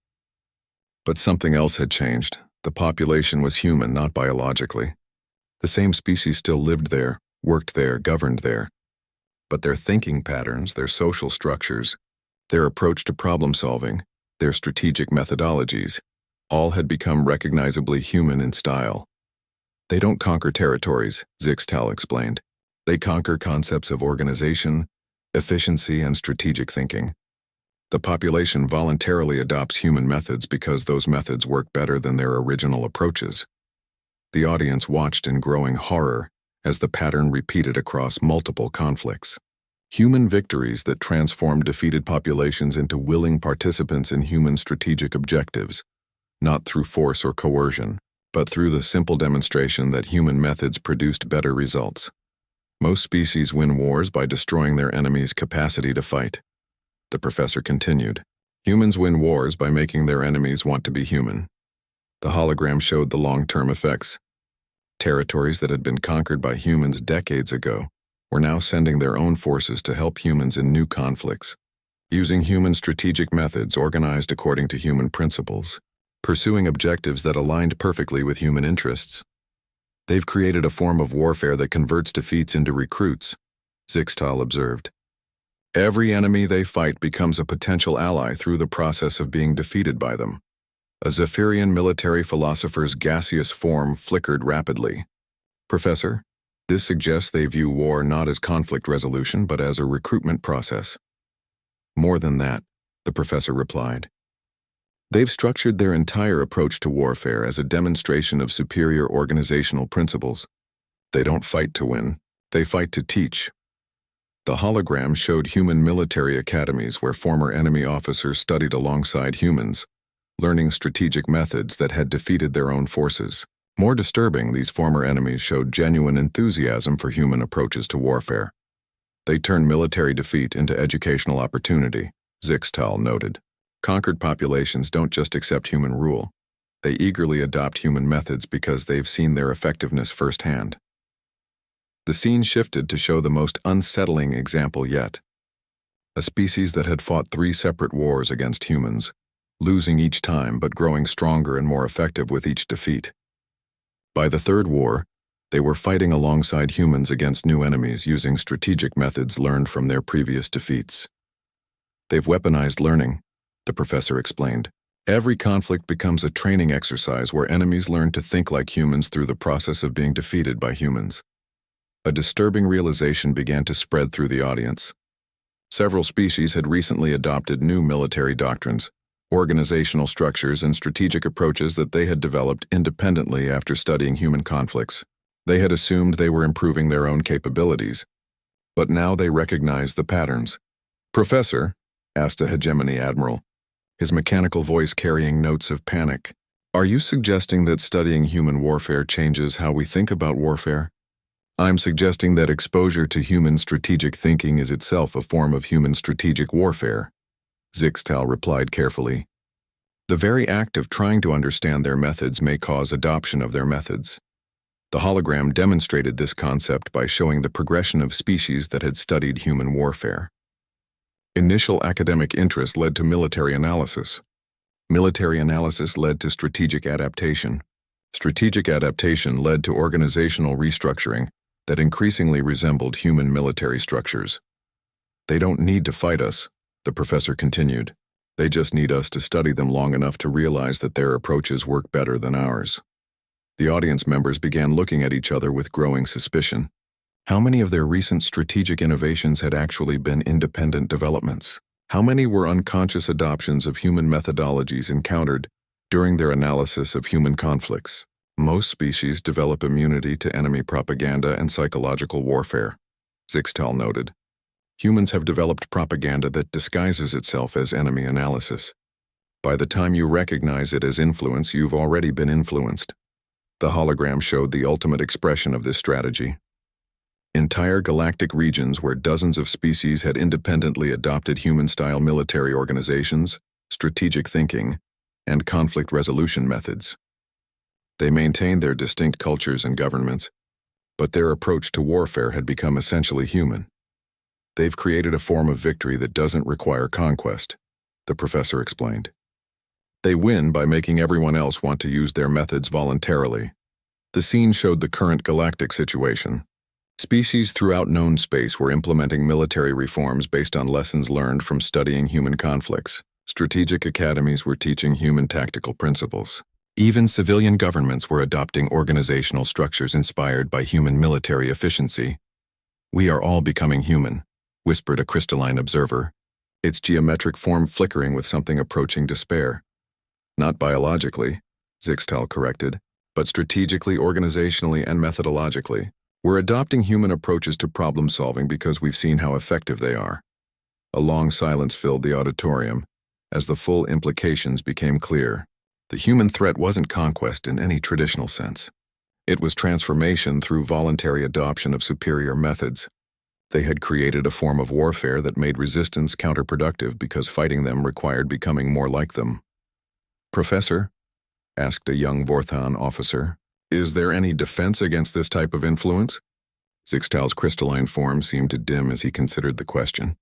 But something else had changed. The population was human, not biologically. The same species still lived there, worked there, governed there. But their thinking patterns, their social structures, their approach to problem-solving, their strategic methodologies, all had become recognizably human in style. They don't conquer territories, Zixtal explained. They conquer concepts of organization, efficiency, and strategic thinking. The population voluntarily adopts human methods because those methods work better than their original approaches. The audience watched in growing horror as the pattern repeated across multiple conflicts. Human victories that transformed defeated populations into willing participants in human strategic objectives, not through force or coercion, but through the simple demonstration that human methods produced better results. Most species win wars by destroying their enemy's capacity to fight. The professor continued. Humans win wars by making their enemies want to be human. The hologram showed the long-term effects. Territories that had been conquered by humans decades ago were now sending their own forces to help humans in new conflicts, using human strategic methods organized according to human principles, pursuing objectives that aligned perfectly with human interests. They've created a form of warfare that converts defeats into recruits, Zixtal observed. Every enemy they fight becomes a potential ally through the process of being defeated by them. A Zephyrian military philosopher's gaseous form flickered rapidly. Professor, this suggests they view war not as conflict resolution but as a recruitment process. More than that, the professor replied. They've structured their entire approach to warfare as a demonstration of superior organizational principles. They don't fight to win, they fight to teach. The hologram showed human military academies where former enemy officers studied alongside humans, learning strategic methods that had defeated their own forces. More disturbing, these former enemies showed genuine enthusiasm for human approaches to warfare. They turned military defeat into educational opportunity, Zixtal noted. Conquered populations don't just accept human rule. They eagerly adopt human methods because they've seen their effectiveness firsthand. The scene shifted to show the most unsettling example yet. A species that had fought 3 separate wars against humans, losing each time but growing stronger and more effective with each defeat. By the 3rd war, they were fighting alongside humans against new enemies using strategic methods learned from their previous defeats. They've weaponized learning, the professor explained, Every conflict becomes a training exercise where enemies learn to think like humans through the process of being defeated by humans. A disturbing realization began to spread through the audience. Several species had recently adopted new military doctrines, organizational structures, and strategic approaches that they had developed independently after studying human conflicts. They had assumed they were improving their own capabilities, but now they recognized the patterns. "Professor," asked a hegemony admiral, his mechanical voice carrying notes of panic, "are you suggesting that studying human warfare changes how we think about warfare?" "I'm suggesting that exposure to human strategic thinking is itself a form of human strategic warfare," Zixtal replied carefully. "The very act of trying to understand their methods may cause adoption of their methods." The hologram demonstrated this concept by showing the progression of species that had studied human warfare. Initial academic interest led to military analysis. Military analysis led to strategic adaptation. Strategic adaptation led to organizational restructuring that increasingly resembled human military structures. "They don't need to fight us," the professor continued. "They just need us to study them long enough to realize that their approaches work better than ours." The audience members began looking at each other with growing suspicion. How many of their recent strategic innovations had actually been independent developments? How many were unconscious adoptions of human methodologies encountered during their analysis of human conflicts? "Most species develop immunity to enemy propaganda and psychological warfare," Zixtal noted. "Humans have developed propaganda that disguises itself as enemy analysis. By the time you recognize it as influence, you've already been influenced." The hologram showed the ultimate expression of this strategy. Entire galactic regions where dozens of species had independently adopted human-style military organizations, strategic thinking, and conflict resolution methods. They maintained their distinct cultures and governments, but their approach to warfare had become essentially human. "They've created a form of victory that doesn't require conquest," the professor explained. "They win by making everyone else want to use their methods voluntarily." The scene showed the current galactic situation. Species throughout known space were implementing military reforms based on lessons learned from studying human conflicts. Strategic academies were teaching human tactical principles. Even civilian governments were adopting organizational structures inspired by human military efficiency. "We are all becoming human," whispered a crystalline observer, its geometric form flickering with something approaching despair. "Not biologically," Zixtal corrected, "but strategically, organizationally, and methodologically. We're adopting human approaches to problem solving because we've seen how effective they are." A long silence filled the auditorium as the full implications became clear. The human threat wasn't conquest in any traditional sense. It was transformation through voluntary adoption of superior methods. They had created a form of warfare that made resistance counterproductive because fighting them required becoming more like them. "Professor," asked a young Vorthan officer, "is there any defense against this type of influence?" Zixtal's crystalline form seemed to dim as he considered the question.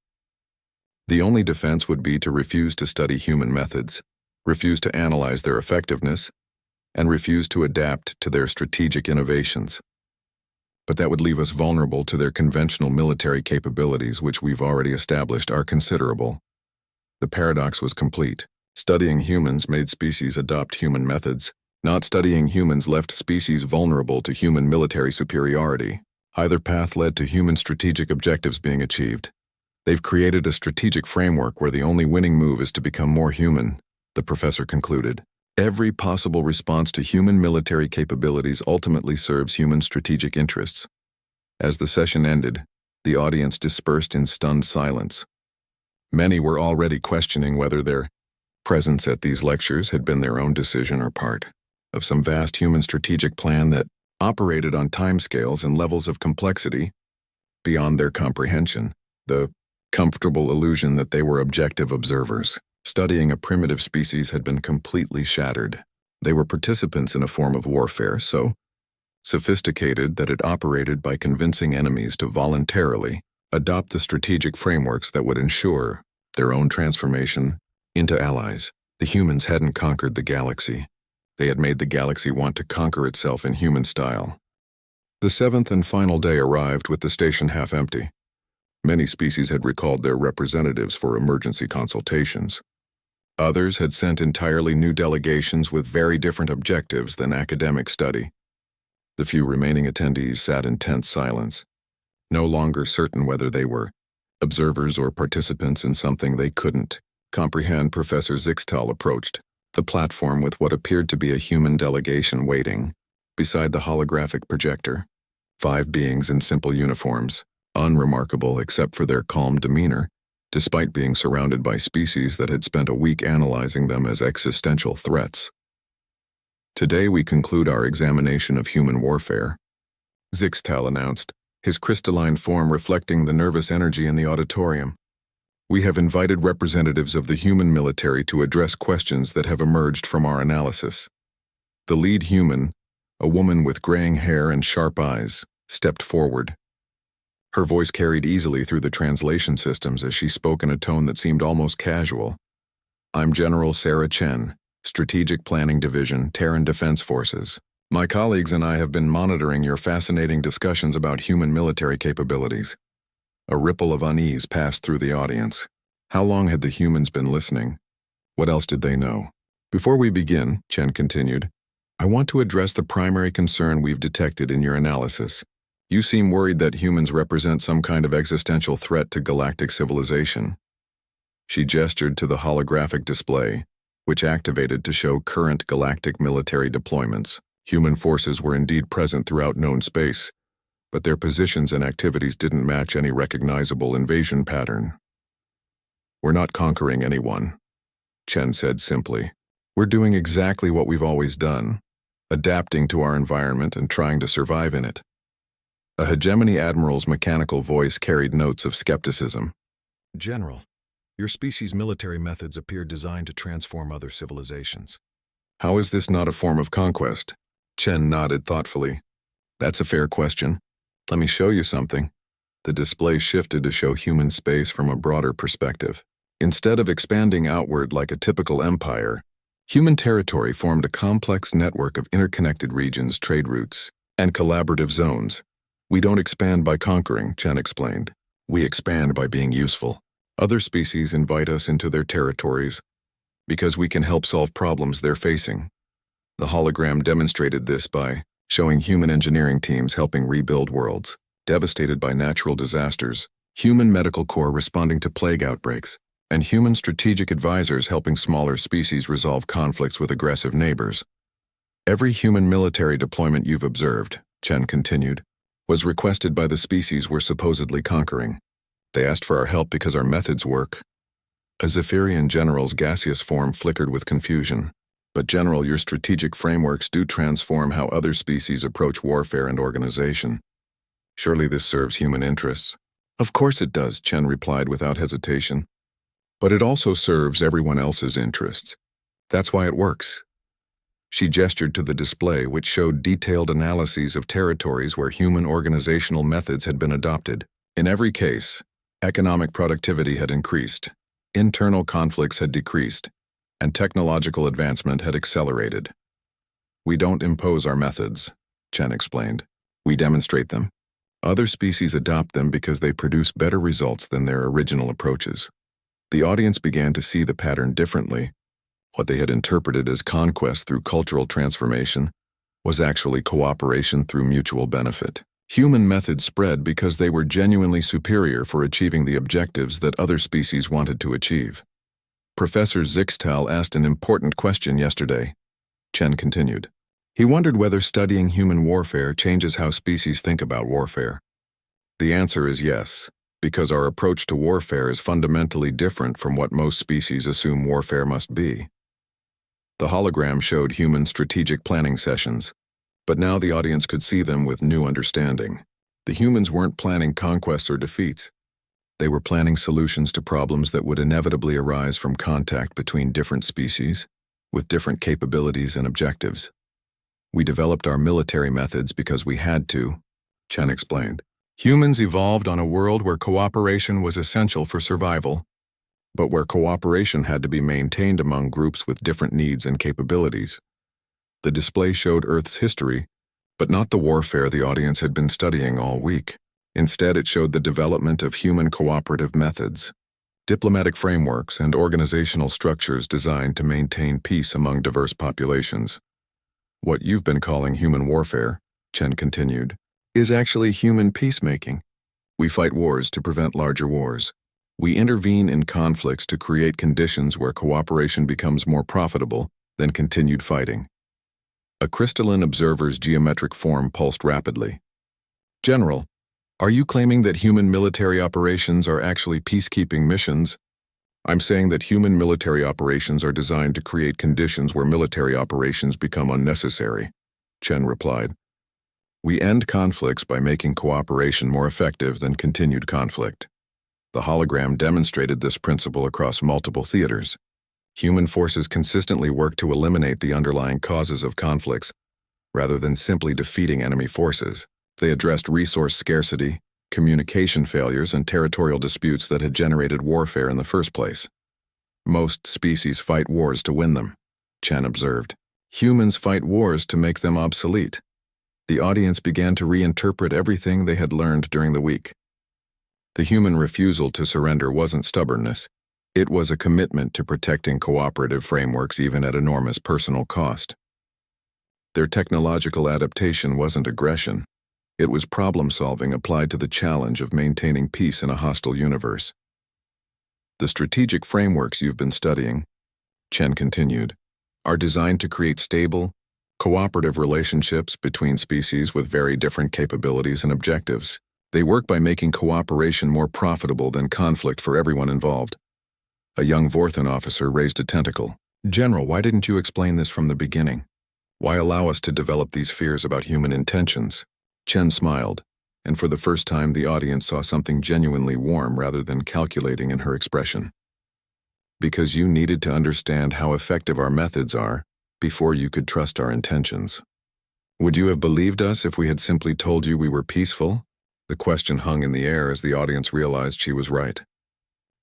"The only defense would be to refuse to study human methods, refuse to analyze their effectiveness, and refuse to adapt to their strategic innovations. But that would leave us vulnerable to their conventional military capabilities, which we've already established are considerable." The paradox was complete. Studying humans made species adopt human methods. Not studying humans left species vulnerable to human military superiority. Either path led to human strategic objectives being achieved. "They've created a strategic framework where the only winning move is to become more human," the professor concluded. "Every possible response to human military capabilities ultimately serves human strategic interests." As the session ended, the audience dispersed in stunned silence. Many were already questioning whether their presence at these lectures had been their own decision or part of some vast human strategic plan that operated on timescales and levels of complexity beyond their comprehension. The comfortable illusion that they were objective observers, studying a primitive species, had been completely shattered. They were participants in a form of warfare so sophisticated that it operated by convincing enemies to voluntarily adopt the strategic frameworks that would ensure their own transformation into allies. The humans hadn't conquered the galaxy. They had made the galaxy want to conquer itself in human style. The seventh and final day arrived with the station half empty. Many species had recalled their representatives for emergency consultations. Others had sent entirely new delegations with very different objectives than academic study. The few remaining attendees sat in tense silence, no longer certain whether they were observers or participants in something they couldn't comprehend. Professor Zixtal approached the platform with what appeared to be a human delegation waiting beside the holographic projector. 5 beings in simple uniforms, unremarkable except for their calm demeanor, despite being surrounded by species that had spent a week analyzing them as existential threats. Today we conclude our examination of human warfare, Zixtal announced, his crystalline form reflecting the nervous energy in the auditorium. We have invited representatives of the human military to address questions that have emerged from our analysis. The lead human, a woman with graying hair and sharp eyes, stepped forward. Her voice carried easily through the translation systems as she spoke in a tone that seemed almost casual. I'm General Sarah Chen, Strategic Planning Division, Terran Defense Forces. My colleagues and I have been monitoring your fascinating discussions about human military capabilities. A ripple of unease passed through the audience. How long had the humans been listening? What else did they know? Before we begin, Chen continued, I want to address the primary concern we've detected in your analysis. You seem worried that humans represent some kind of existential threat to galactic civilization. She gestured to the holographic display, which activated to show current galactic military deployments. Human forces were indeed present throughout known space, but their positions and activities didn't match any recognizable invasion pattern. We're not conquering anyone, Chen said simply. We're doing exactly what we've always done, adapting to our environment and trying to survive in it. A hegemony admiral's mechanical voice carried notes of skepticism. General, your species' military methods appear designed to transform other civilizations. How is this not a form of conquest? Chen nodded thoughtfully. That's a fair question. Let me show you something. The display shifted to show human space from a broader perspective. Instead of expanding outward like a typical empire, human territory formed a complex network of interconnected regions, trade routes, and collaborative zones. We don't expand by conquering, Chen explained. We expand by being useful. Other species invite us into their territories because we can help solve problems they're facing. The hologram demonstrated this by showing human engineering teams helping rebuild worlds devastated by natural disasters, human medical corps responding to plague outbreaks, and human strategic advisors helping smaller species resolve conflicts with aggressive neighbors. Every human military deployment you've observed, Chen continued, was requested by the species we're supposedly conquering. They asked for our help because our methods work. A Zephyrian general's gaseous form flickered with confusion. But General, your strategic frameworks do transform how other species approach warfare and organization. Surely this serves human interests. Of course it does, Chen replied without hesitation. But it also serves everyone else's interests. That's why it works. She gestured to the display, which showed detailed analyses of territories where human organizational methods had been adopted. In every case, economic productivity had increased, internal conflicts had decreased, and technological advancement had accelerated. We don't impose our methods, Chen explained. We demonstrate them. Other species adopt them because they produce better results than their original approaches. The audience began to see the pattern differently. What they had interpreted as conquest through cultural transformation was actually cooperation through mutual benefit. Human methods spread because they were genuinely superior for achieving the objectives that other species wanted to achieve. Professor Zixtal asked an important question yesterday, Chen continued. He wondered whether studying human warfare changes how species think about warfare. The answer is yes, because our approach to warfare is fundamentally different from what most species assume warfare must be. The hologram showed human strategic planning sessions, but now the audience could see them with new understanding. The humans weren't planning conquests or defeats. They were planning solutions to problems that would inevitably arise from contact between different species, with different capabilities and objectives. We developed our military methods because we had to, Chen explained. Humans evolved on a world where cooperation was essential for survival, but where cooperation had to be maintained among groups with different needs and capabilities. The display showed Earth's history, but not the warfare the audience had been studying all week. Instead, it showed the development of human cooperative methods. Diplomatic frameworks and organizational structures designed to maintain peace among diverse populations. What you've been calling human warfare, Chen continued, is actually human peacemaking. We fight wars to prevent larger wars. We intervene in conflicts to create conditions where cooperation becomes more profitable than continued fighting. A crystalline observer's geometric form pulsed rapidly. General, are you claiming that human military operations are actually peacekeeping missions? I'm saying that human military operations are designed to create conditions where military operations become unnecessary, Chen replied. We end conflicts by making cooperation more effective than continued conflict. The hologram demonstrated this principle across multiple theaters. Human forces consistently work to eliminate the underlying causes of conflicts, rather than simply defeating enemy forces. They addressed resource scarcity, communication failures, and territorial disputes that had generated warfare in the first place. Most species fight wars to win them, Chen observed. Humans fight wars to make them obsolete. The audience began to reinterpret everything they had learned during the week. The human refusal to surrender wasn't stubbornness. It was a commitment to protecting cooperative frameworks even at enormous personal cost. Their technological adaptation wasn't aggression. It was problem-solving applied to the challenge of maintaining peace in a hostile universe. The strategic frameworks you've been studying, Chen continued, are designed to create stable, cooperative relationships between species with very different capabilities and objectives. They work by making cooperation more profitable than conflict for everyone involved. A young Vorthan officer raised a tentacle. General, why didn't you explain this from the beginning? Why allow us to develop these fears about human intentions? Chen smiled, and for the first time the audience saw something genuinely warm rather than calculating in her expression. Because you needed to understand how effective our methods are before you could trust our intentions. Would you have believed us if we had simply told you we were peaceful? The question hung in the air as the audience realized she was right.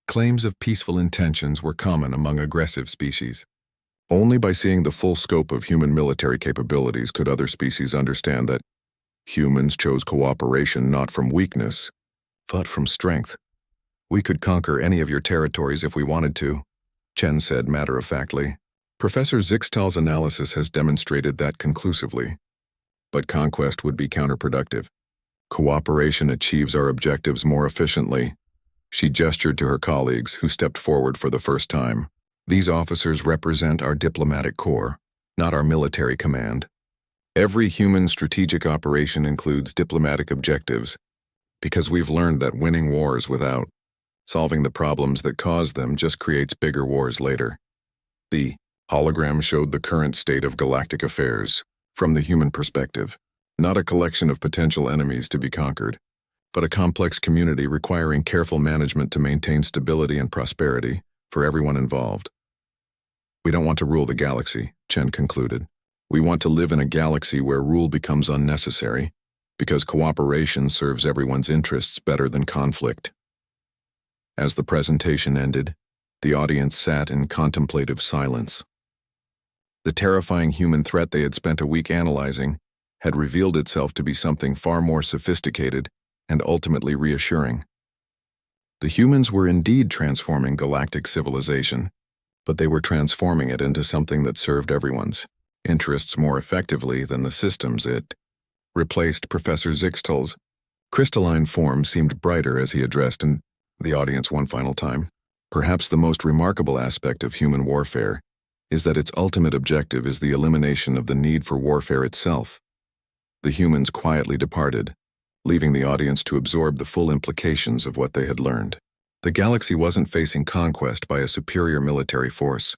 Claims of peaceful intentions were common among aggressive species. Only by seeing the full scope of human military capabilities could other species understand that humans chose cooperation not from weakness, but from strength. We could conquer any of your territories if we wanted to, Chen said matter-of-factly. Professor Zixtal's analysis has demonstrated that conclusively. But conquest would be counterproductive. Cooperation achieves our objectives more efficiently. She gestured to her colleagues, who stepped forward for the first time. These officers represent our diplomatic corps, not our military command. Every human strategic operation includes diplomatic objectives, because we've learned that winning wars without solving the problems that cause them just creates bigger wars later. The hologram showed the current state of galactic affairs, from the human perspective, not a collection of potential enemies to be conquered, but a complex community requiring careful management to maintain stability and prosperity for everyone involved. We don't want to rule the galaxy, Chen concluded. We want to live in a galaxy where rule becomes unnecessary, because cooperation serves everyone's interests better than conflict. As the presentation ended, the audience sat in contemplative silence. The terrifying human threat they had spent a week analyzing had revealed itself to be something far more sophisticated and ultimately reassuring. The humans were indeed transforming galactic civilization, but they were transforming it into something that served everyone's interests more effectively than the systems it replaced. Professor Zixtal's crystalline form seemed brighter as he addressed the audience one final time. Perhaps the most remarkable aspect of human warfare is that its ultimate objective is the elimination of the need for warfare itself. The humans quietly departed, leaving the audience to absorb the full implications of what they had learned. The galaxy wasn't facing conquest by a superior military force.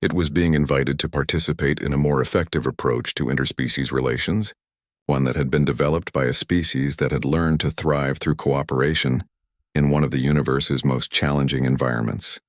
It was being invited to participate in a more effective approach to interspecies relations, one that had been developed by a species that had learned to thrive through cooperation in one of the universe's most challenging environments.